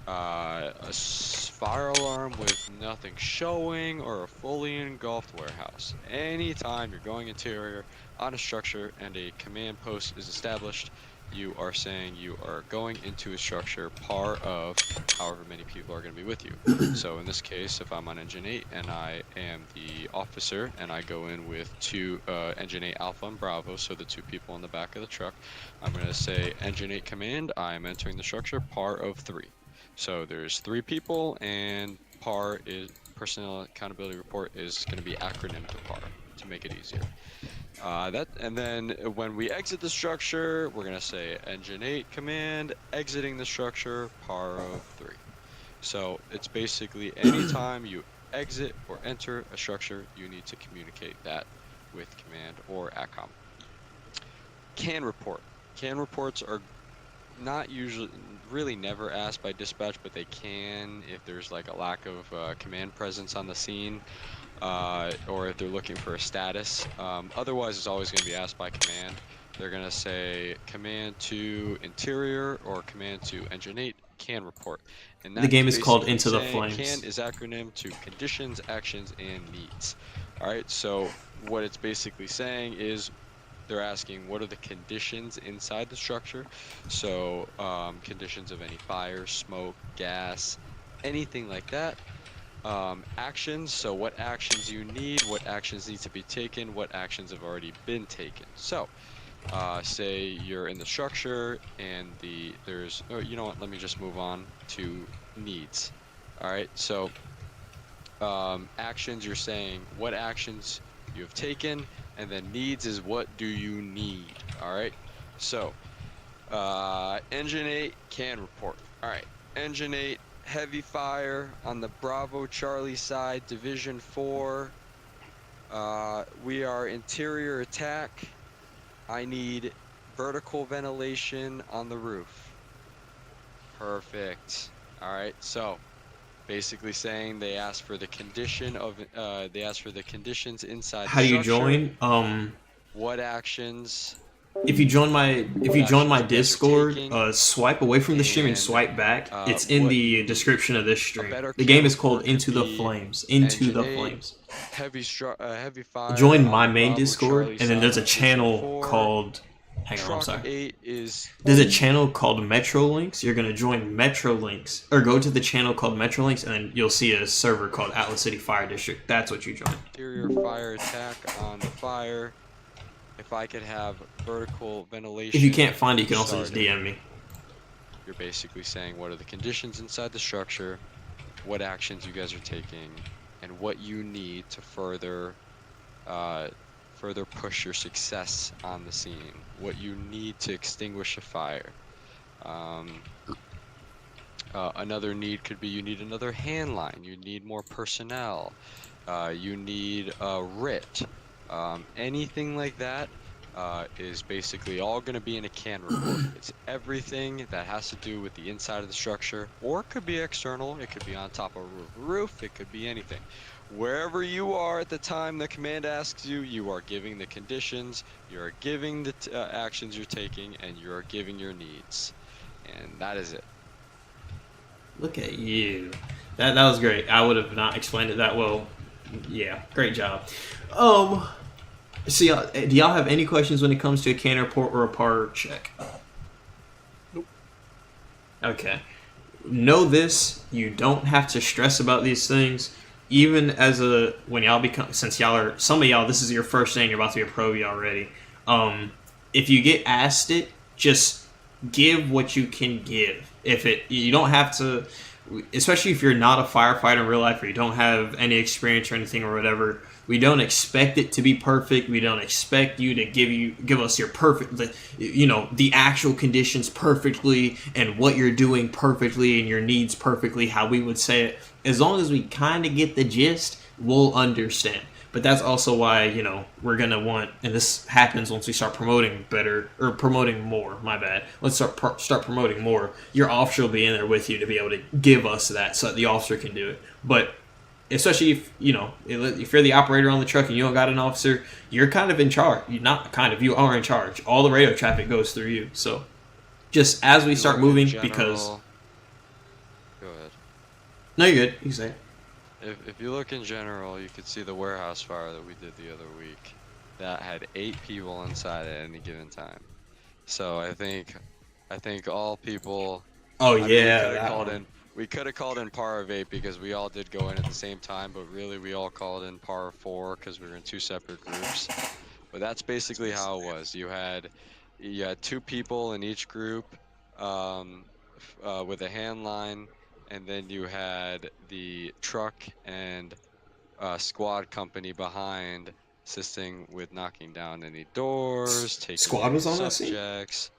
Speaker 3: a fire alarm with nothing showing or a fully engulfed warehouse. Anytime you're going interior on a structure and a command post is established, you are saying you are going into a structure PAR of however many people are going to be with you. So in this case, if I'm on Engine 8 and I am the officer and I go in with 2 Engine 8 Alpha and Bravo, so the 2 people in the back of the truck, I'm going to say Engine 8 Command, I am entering the structure PAR of 3. So there's 3 people, and PAR is Personnel Accountability Report is going to be acronym to PAR to make it easier. And then when we exit the structure, we're gonna say engine 8 command, exiting the structure, power of 3. So it's basically anytime you exit or enter a structure, you need to communicate that with command or ATCOM. Can report. Can reports are not usually, really never asked by dispatch, but they can if there's like a lack of command presence on the scene. Or if they're looking for a status. Otherwise, it's always going to be asked by command. They're going to say command to interior or command to engine 8 can report. And
Speaker 2: The game is called
Speaker 3: basically
Speaker 2: Into the
Speaker 3: saying
Speaker 2: Flames.
Speaker 3: Can is acronym to conditions, actions, and needs. All right, so what it's basically saying is they're asking what are the conditions inside the structure. So conditions of any fire, smoke, gas, anything like that. Actions, so what actions you need, what actions need to be taken, what actions have already been taken. So, say you're in the structure and oh, you know what, let me just move on to needs. All right, so actions, you're saying what actions you have taken, and then needs is what do you need. All right, so engine 8 can report. All right, engine 8 heavy fire on the Bravo Charlie side, Division 4. We are interior attack. I need vertical ventilation on the roof. Perfect. All right, so basically saying they asked for the condition of they asked for the conditions inside
Speaker 2: How
Speaker 3: the
Speaker 2: do you
Speaker 3: structure.
Speaker 2: join?
Speaker 3: What actions?
Speaker 2: If you join my Discord, swipe away from the stream and swipe back. It's in the description of this stream. The game is called Into the Flames. Into the Flames.
Speaker 3: Heavy fire.
Speaker 2: Join
Speaker 3: on
Speaker 2: my
Speaker 3: the
Speaker 2: main
Speaker 3: Bravo
Speaker 2: Discord,
Speaker 3: Charlie
Speaker 2: and then there's a
Speaker 3: side, Division
Speaker 2: channel
Speaker 3: 4.
Speaker 2: called. Hang on, I'm
Speaker 3: Truck
Speaker 2: sorry.
Speaker 3: 8 is.
Speaker 2: There's a channel called Metrolinks. You're gonna join Metrolinks, or go to the channel called Metrolinks, and then you'll see a server called Atlas City Fire District. That's what you join.
Speaker 3: Interior fire attack on the fire. If I could have vertical ventilation.
Speaker 2: If you can't find it, you can also just DM me.
Speaker 3: You're basically saying what are the conditions inside the structure, what actions you guys are taking, and what you need to further push your success on the scene. What you need to extinguish a fire. Another need could be you need another hand line. You need more personnel. You need a writ. Anything like that is basically all going to be in a can report. It's everything that has to do with the inside of the structure, or it could be external. It could be on top of a roof. It could be anything. Wherever you are at the time the command asks you, you are giving the conditions, you are giving the actions you're taking, and you are giving your needs. And that is it.
Speaker 2: Look at you. That was great. I would have not explained it that well. Yeah, great job. So do y'all have any questions when it comes to a can report or a PAR check?
Speaker 8: Nope.
Speaker 2: Okay. Know this, you don't have to stress about these things. Even when y'all become, since y'all are, some of y'all, this is your first day and you're about to be a pro already. If you get asked it, just give what you can give. You don't have to, especially if you're not a firefighter in real life or you don't have any experience or anything or whatever. We don't expect it to be perfect. We don't expect you to give us your perfect, the actual conditions perfectly and what you're doing perfectly and your needs perfectly, how we would say it. As long as we kind of get the gist, we'll understand. But that's also why, we're going to want, and this happens once we start promoting better, or promoting more, my bad. Let's start promoting more. Your officer will be in there with you to be able to give us that so that the officer can do it. But especially if you're the operator on the truck and you don't got an officer, you're kind of in charge. You are in charge. All the radio traffic goes through you. So just as we start moving, because...
Speaker 3: Go ahead.
Speaker 2: No, you're good. You can say it.
Speaker 3: If you look in general, you could see the warehouse fire that we did the other week. That had 8 people inside at any given time. So I think all people...
Speaker 2: Oh, yeah.
Speaker 3: We could have called in par of 8 because we all did go in at the same time, but really we all called in par of 4 because we were in 2 separate groups. But that's basically how it was. You had 2 people in each group with a hand line, and then you had the truck and squad company behind assisting with knocking down any doors, taking
Speaker 2: Squad
Speaker 3: any
Speaker 2: was on that scene?
Speaker 3: subjects.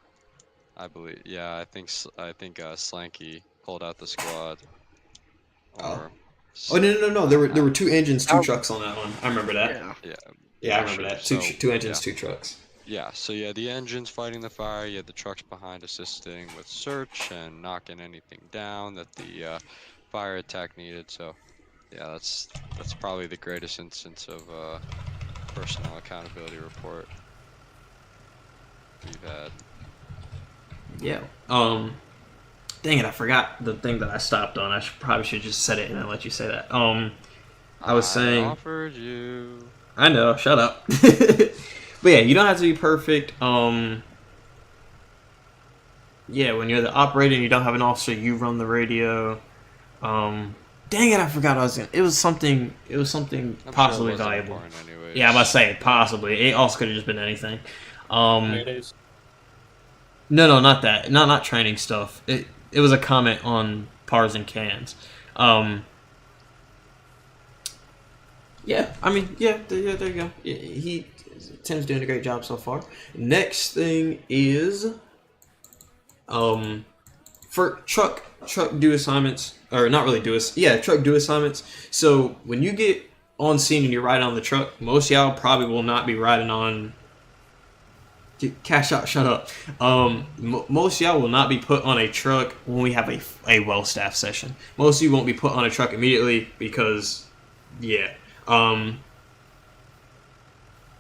Speaker 3: I believe, yeah, I think Slanky pulled out the squad. Or
Speaker 2: Oh no! There were 2 engines, 2
Speaker 11: Oh.
Speaker 2: trucks on that one. I remember that.
Speaker 11: Yeah.
Speaker 3: yeah,
Speaker 2: Yeah, I
Speaker 3: for
Speaker 2: remember
Speaker 3: sure.
Speaker 2: that.
Speaker 3: So,
Speaker 2: Two engines,
Speaker 3: yeah.
Speaker 2: 2 trucks.
Speaker 3: Yeah, so yeah, the engines fighting the fire, you had the trucks behind assisting with search and knocking anything down that the fire attack needed. So yeah, that's probably the greatest instance of personal accountability report we've had.
Speaker 2: Yeah. Dang it! I forgot the thing that I stopped on. I probably should just said it and then let you say that. I was saying.
Speaker 3: Offered you.
Speaker 2: I know. Shut up. But yeah, you don't have to be perfect. Yeah, when you're the operator and you don't have an officer, you run the radio. Dang it! I forgot. It was something. It was something
Speaker 3: I'm
Speaker 2: possibly
Speaker 3: sure it wasn't
Speaker 2: valuable.
Speaker 3: important anyways.
Speaker 2: Yeah, I'm about to say possibly. It also could have just been anything. No, not that. Not training stuff. It was a comment on Pars and Cans. Yeah, I mean, yeah, there you go. Tim's doing a great job so far. Next thing is, for truck do assignments, or not really truck do assignments. So when you get on scene and you're riding on the truck, most of y'all probably will not be riding on. Cash out, shut up. Most of y'all will not be put on a truck when we have a well-staffed session. Most of you won't be put on a truck immediately because, yeah.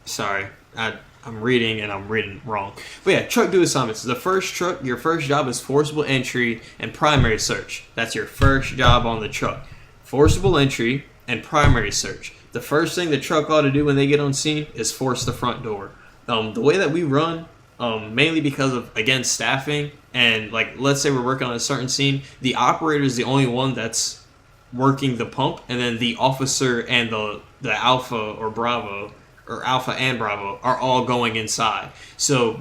Speaker 2: Sorry, I'm reading and I'm reading wrong. But yeah, truck do assignments. The first truck, your first job is forcible entry and primary search. That's your first job on the truck. Forcible entry and primary search. The first thing the truck ought to do when they get on scene is force the front door. The way that we run, mainly because of, again, staffing, and like, let's say we're working on a certain scene, the operator is the only one that's working the pump, and then the officer and the alpha or bravo, or alpha and bravo, are all going inside. So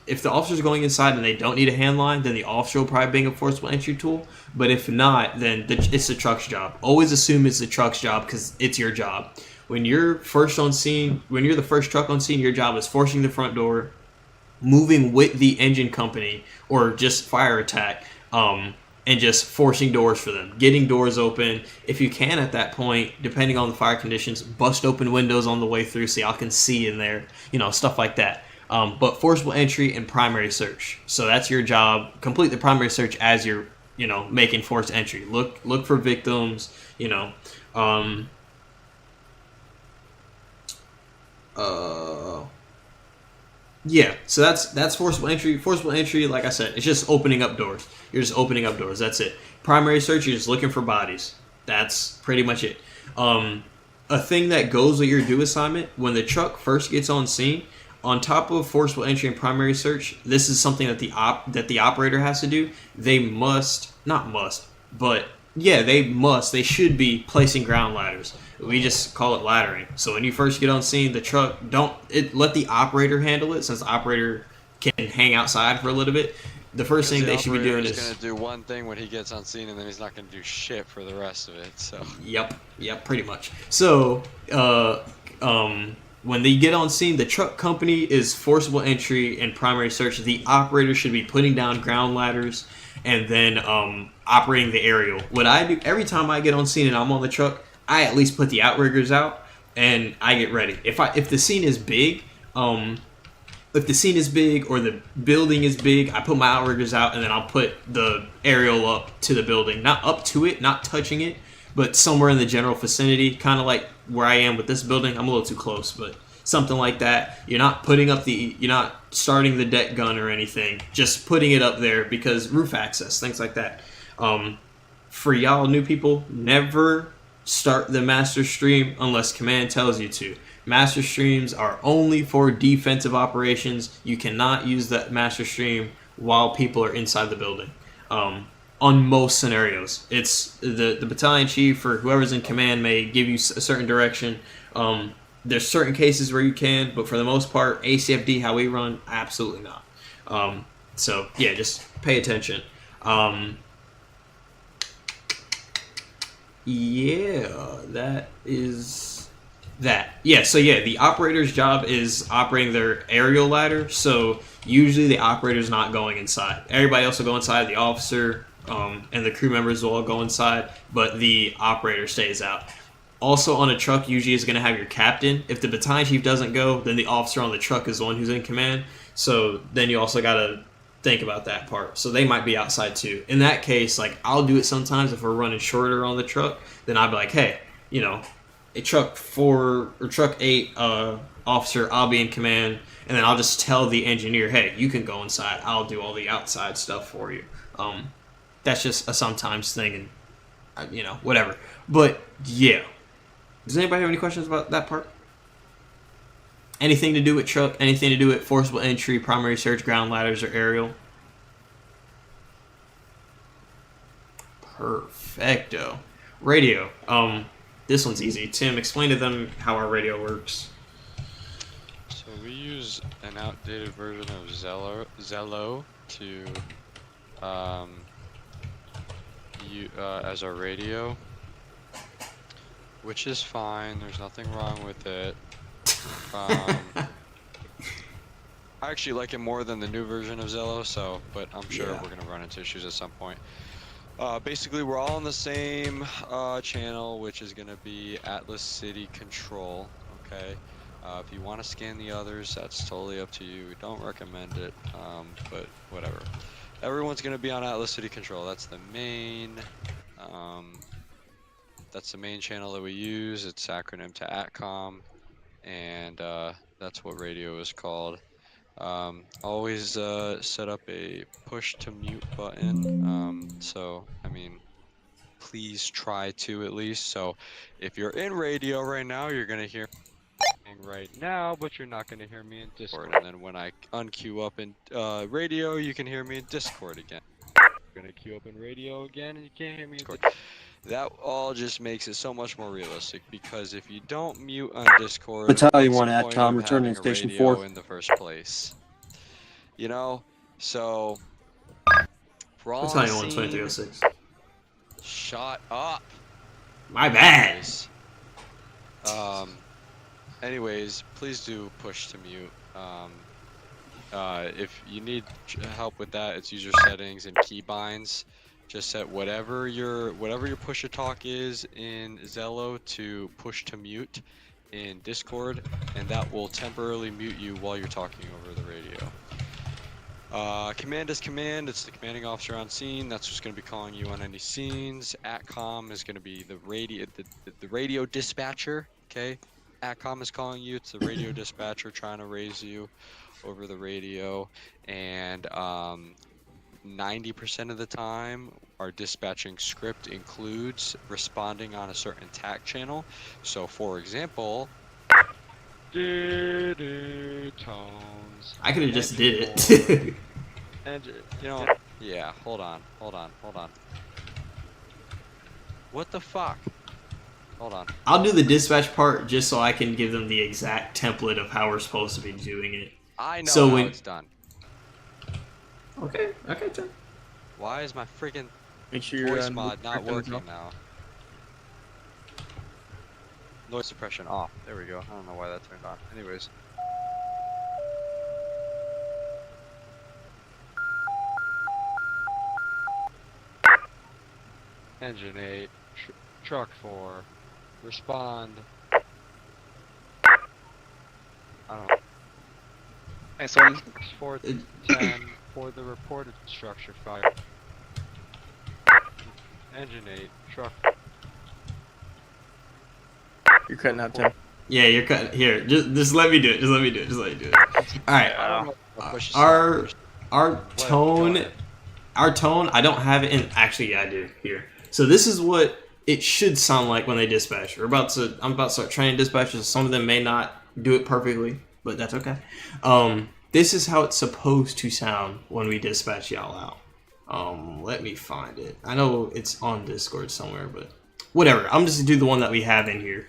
Speaker 2: if the officer's going inside and they don't need a hand line, then the officer will probably bring a forcible entry tool. But if not, then it's the truck's job. Always assume it's the truck's job because it's your job. When you're first on scene, when you're the first truck on scene, your job is forcing the front door, moving with the engine company or just fire attack, and just forcing doors for them, getting doors open. If you can at that point, depending on the fire conditions, bust open windows on the way through so y'all can see in there, stuff like that. But forcible entry and primary search. So that's your job. Complete the primary search as you're, making forced entry. Look for victims, yeah, so that's forcible entry. Forcible entry, like I said, it's just opening up doors. You're just opening up doors. That's it. Primary search, you're just looking for bodies. That's pretty much it. A thing that goes with your do assignment, when the truck first gets on scene, on top of forcible entry and primary search, this is something that the operator has to do. They should be placing ground ladders. We just call it laddering. So when you first get on scene, the truck, let the operator handle it, since the operator can hang outside for a little bit. The first thing they should be doing is
Speaker 3: going to do one thing when he gets on scene, and then he's not going to do shit for the rest of it. So
Speaker 2: Yep, pretty much. So when they get on scene, the truck company is forcible entry and primary search. The operator should be putting down ground ladders and then operating the aerial. What I do every time I get on scene and I'm on the truck, I at least put the outriggers out and I get ready. If the scene is big, or the building is big, I put my outriggers out and then I'll put the aerial up to the building. Not up to it, not touching it, but somewhere in the general vicinity, kind of like where I am with this building. I'm a little too close, but something like that. You're not starting the deck gun or anything, just putting it up there because roof access, things like that. For y'all new people, never start the master stream unless command tells you to. Master streams are only for defensive operations. You cannot use that master stream while people are inside the building. On most scenarios, it's the battalion chief or whoever's in command may give you a certain direction. There's certain cases where you can, but for the most part, ACFD, how we run, absolutely not. So yeah, just pay attention. Yeah, that is The operator's job is operating their aerial ladder. So usually the operator's not going inside. Everybody else will go inside. The officer and the crew members will all go inside, but the operator stays out. Also on a truck usually is going to have your captain. If the battalion chief doesn't go, then the officer on the truck is the one who's in command. So then you also got to think about that part. So they might be outside too. In that case, like I'll do it sometimes if we're running shorter on the truck. Then I'll be like, hey, a truck 4 or truck 8 officer, I'll be in command, and then I'll just tell the engineer, hey, you can go inside. I'll do all the outside stuff for you. That's just a sometimes thing, and whatever. But yeah, does anybody have any questions about that part? Anything to do with truck? Anything to do with forcible entry, primary search, ground ladders, or aerial? Perfecto. Radio. This one's easy. Tim, explain to them how our radio works.
Speaker 3: So we use an outdated version of Zello to as our radio, which is fine. There's nothing wrong with it. I actually like it more than the new version of Zello, but I'm sure we're gonna run into issues at some point. Basically, we're all on the same channel, which is gonna be Atlas City Control. Okay. If you want to scan the others, that's totally up to you. We don't recommend it, but whatever. Everyone's gonna be on Atlas City Control. That's the main. That's the main channel that we use. It's acronym to ATCOM, and that's what radio is called. Always set up a push to mute button. So I mean, please try to at least. So if you're in radio right now, you're gonna hear right now, but you're not gonna hear me in Discord. And then when I unqueue up in radio, you can hear me in Discord again. You're gonna queue up in radio again, and you can't hear me in Discord. That all just makes it so much more realistic, because if you don't mute on Discord,
Speaker 9: Battalion
Speaker 3: what's
Speaker 9: 1
Speaker 3: the point
Speaker 9: ATCOM,
Speaker 3: of
Speaker 9: returning
Speaker 3: having a
Speaker 9: Station
Speaker 3: radio
Speaker 9: 4.
Speaker 3: in the first place? So we're all on
Speaker 2: Battalion
Speaker 3: the
Speaker 2: 1,
Speaker 3: scene.
Speaker 2: 2306.
Speaker 3: Shut up.
Speaker 2: My bad.
Speaker 3: Anyways, please do push to mute. If you need help with that, it's user settings and keybinds. Just set whatever your push to talk is in Zello to push to mute in Discord, and that will temporarily mute you while you're talking over the radio. Command is command. It's the commanding officer on scene. That's who's going to be calling you on any scenes. ATCOM is going to be the radio dispatcher. Okay, ATCOM is calling you. It's the radio dispatcher trying to raise you over the radio, and 90% of the time, our dispatching script includes responding on a certain TAC channel. So, for example, tones.
Speaker 2: I could have just did it.
Speaker 3: And yeah. Hold on. What the fuck? Hold on.
Speaker 2: I'll do the dispatch part just so I can give them the exact template of how we're supposed to be doing it.
Speaker 3: I know how it's done.
Speaker 2: Okay, Tim.
Speaker 3: Why is my freaking
Speaker 6: voice
Speaker 3: mod not working now? Noise suppression off. There we go. I don't know why that turned on. Anyways. Engine 8, truck 4, respond. I don't know.
Speaker 11: Nice one.
Speaker 3: 410 for the reported structure fire. Engine 8, truck.
Speaker 6: You're cutting out, Tim.
Speaker 2: Yeah, you're cutting. Here, just let me do it. Just let me do it. All right. Our tone. I don't have it in. Actually, yeah, I do. Here. So this is what it should sound like when they dispatch. I'm about to start training dispatchers. Some of them may not do it perfectly, but that's okay. This is how it's supposed to sound when we dispatch y'all out. Let me find it. I know it's on Discord somewhere, but whatever. I'm just gonna do the one that we have in here.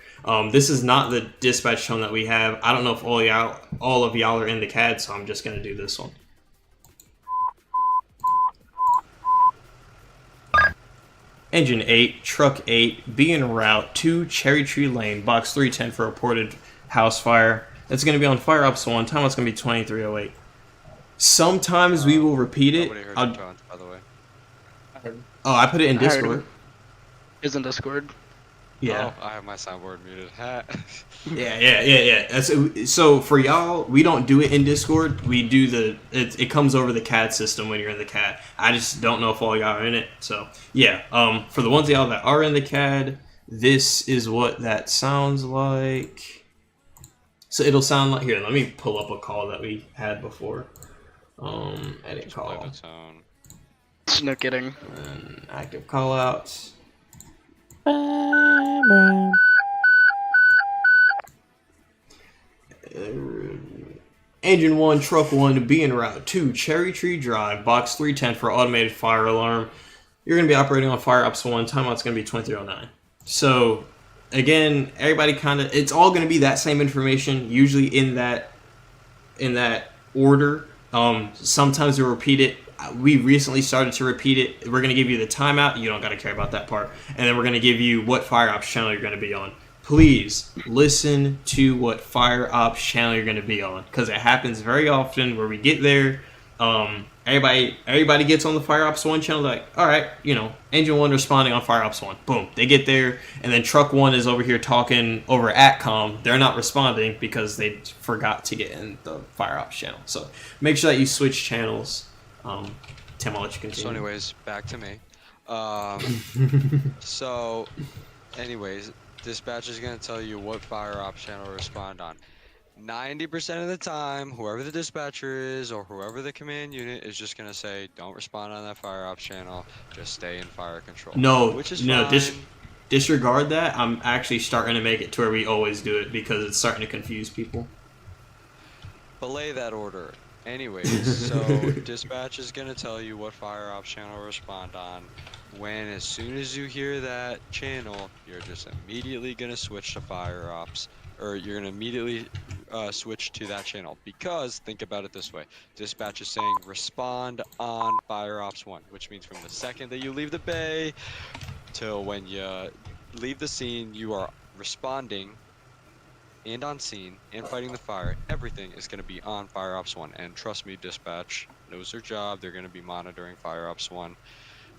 Speaker 2: This is not the dispatch tone that we have. I don't know if all of y'all are in the CAD, so I'm just gonna do this one. Engine 8, Truck 8, be en route to Cherry Tree Lane, Box 310 for reported house fire. It's going to be on Fire Ops 1. Time it's going to be 2308. Sometimes we will repeat it.
Speaker 3: Nobody heard your tones, by the way.
Speaker 2: Oh, I put it in
Speaker 11: I heard
Speaker 2: Discord.
Speaker 11: him. Is in Discord.
Speaker 2: Yeah.
Speaker 3: Oh, I have my soundboard muted.
Speaker 2: Yeah. So for y'all, we don't do it in Discord. We do it comes over the CAD system when you're in the CAD. I just don't know if all y'all are in it. So yeah, for the ones of y'all that are in the CAD, this is what that sounds like. So it'll sound like, here, let me pull up a call that we had before. Edit call.
Speaker 11: No kidding.
Speaker 2: And active call outs. Engine 1, Truck 1, be en route to Cherry Tree Drive, Box 310 for automated fire alarm. You're going to be operating on Fire Ops 1. Timeout's going to be 2309. So, again, everybody it's all going to be that same information, usually in that order. Sometimes we'll repeat it. We recently started to repeat it. We're going to give you the timeout. You don't got to care about that part. And then we're going to give you what Fire Ops channel you're going to be on. Please listen to what Fire Ops channel you're going to be on, because it happens very often where we get there. Everybody gets on the Fire Ops 1 channel, like, all right, Engine 1 responding on Fire Ops 1. Boom. They get there, and then Truck 1 is over here talking over AtCom. They're not responding because they forgot to get in the Fire Ops channel. So make sure that you switch channels. Tim, I'll let you continue.
Speaker 3: So anyways, back to me. So anyways, dispatch is going to tell you what Fire Ops channel to respond on. 90% of the time, whoever the dispatcher is or whoever the command unit is just going to say, don't respond on that Fire Ops channel, just stay in fire control.
Speaker 2: Which is fine. Disregard that. I'm actually starting to make it to where we always do it because it's starting to confuse people.
Speaker 3: Belay that order. Anyways, so dispatch is going to tell you what Fire Ops channel to respond on. When as soon as you hear that channel, you're just immediately going to switch to Fire Ops, or you're going to immediately switch to that channel, because think about it this way. Dispatch is saying respond on Fire Ops 1, which means from the second that you leave the bay till when you leave the scene, you are responding and on scene and fighting the fire. Everything is going to be on Fire Ops 1, and trust me, dispatch knows their job. They're going to be monitoring Fire Ops 1,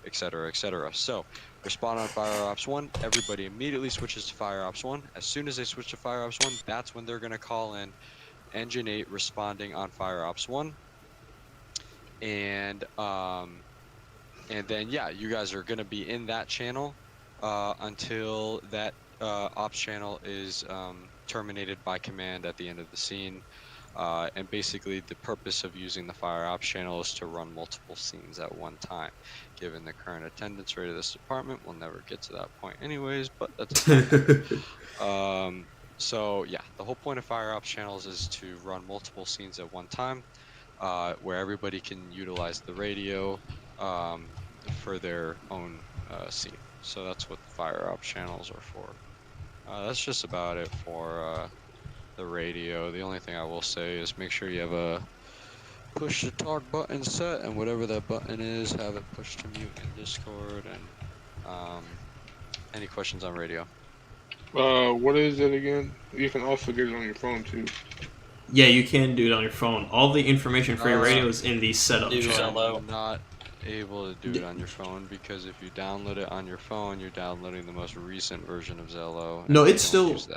Speaker 3: etc., etc. So respond on Fire Ops 1, everybody immediately switches to Fire Ops 1. As soon as they switch to Fire Ops 1, that's when they're going to call in Engine 8 responding on Fire Ops 1. And then yeah, you guys are going to be in that channel until that ops channel is terminated by command at the end of the scene. And basically the purpose of using the Fire Ops channel is to run multiple scenes at one time. Given the current attendance rate of this department, we'll never get to that point anyways, but that's okay. So yeah, the whole point of Fire Ops channels is to run multiple scenes at one time, where everybody can utilize the radio for their own scene. So that's what the Fire Ops channels are for. That's just about it for the radio. The only thing I will say is make sure you have a push to talk button set, and whatever that button is, have it push to mute in Discord. And any questions on radio?
Speaker 5: What is it again? You can also get it on your phone too.
Speaker 2: Yeah, you can do it on your phone. All the information for your radio is in the setup channel.
Speaker 3: I'm not able to do it on your phone, because if you download it on your phone, you're downloading the most recent version of Zello.
Speaker 2: No, it still works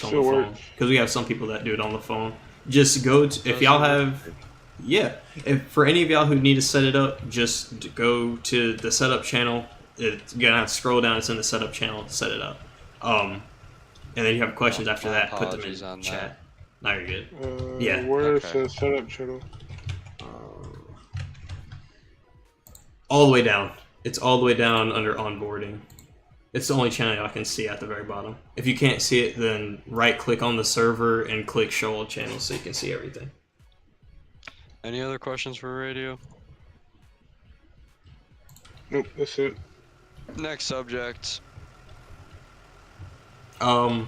Speaker 2: on the phone, because we have some people that do it on the phone. Just go to, if y'all have, if for any of y'all who need to set it up, just go to the setup channel. It's gonna have to scroll down. It's in the setup channel to set it up. And then you have questions after that. Put them in chat. Now you're good.
Speaker 5: Where's the setup channel?
Speaker 2: All the way down. It's all the way down under onboarding. It's the only channel I can see at the very bottom. If you can't see it, then right-click on the server and click Show All Channels so you can see everything.
Speaker 3: Any other questions for radio?
Speaker 5: Nope, that's it.
Speaker 3: Next subject.
Speaker 2: Oh,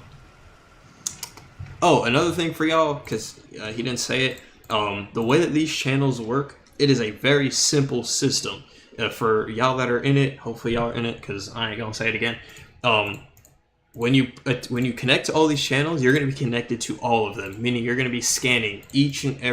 Speaker 2: another thing for y'all, because he didn't say it. The way that these channels work, it is a very simple system. for y'all that are in it, hopefully y'all are in it, because I ain't gonna say it again. When you connect to all these channels, you're gonna be connected to all of them, meaning you're gonna be scanning each and every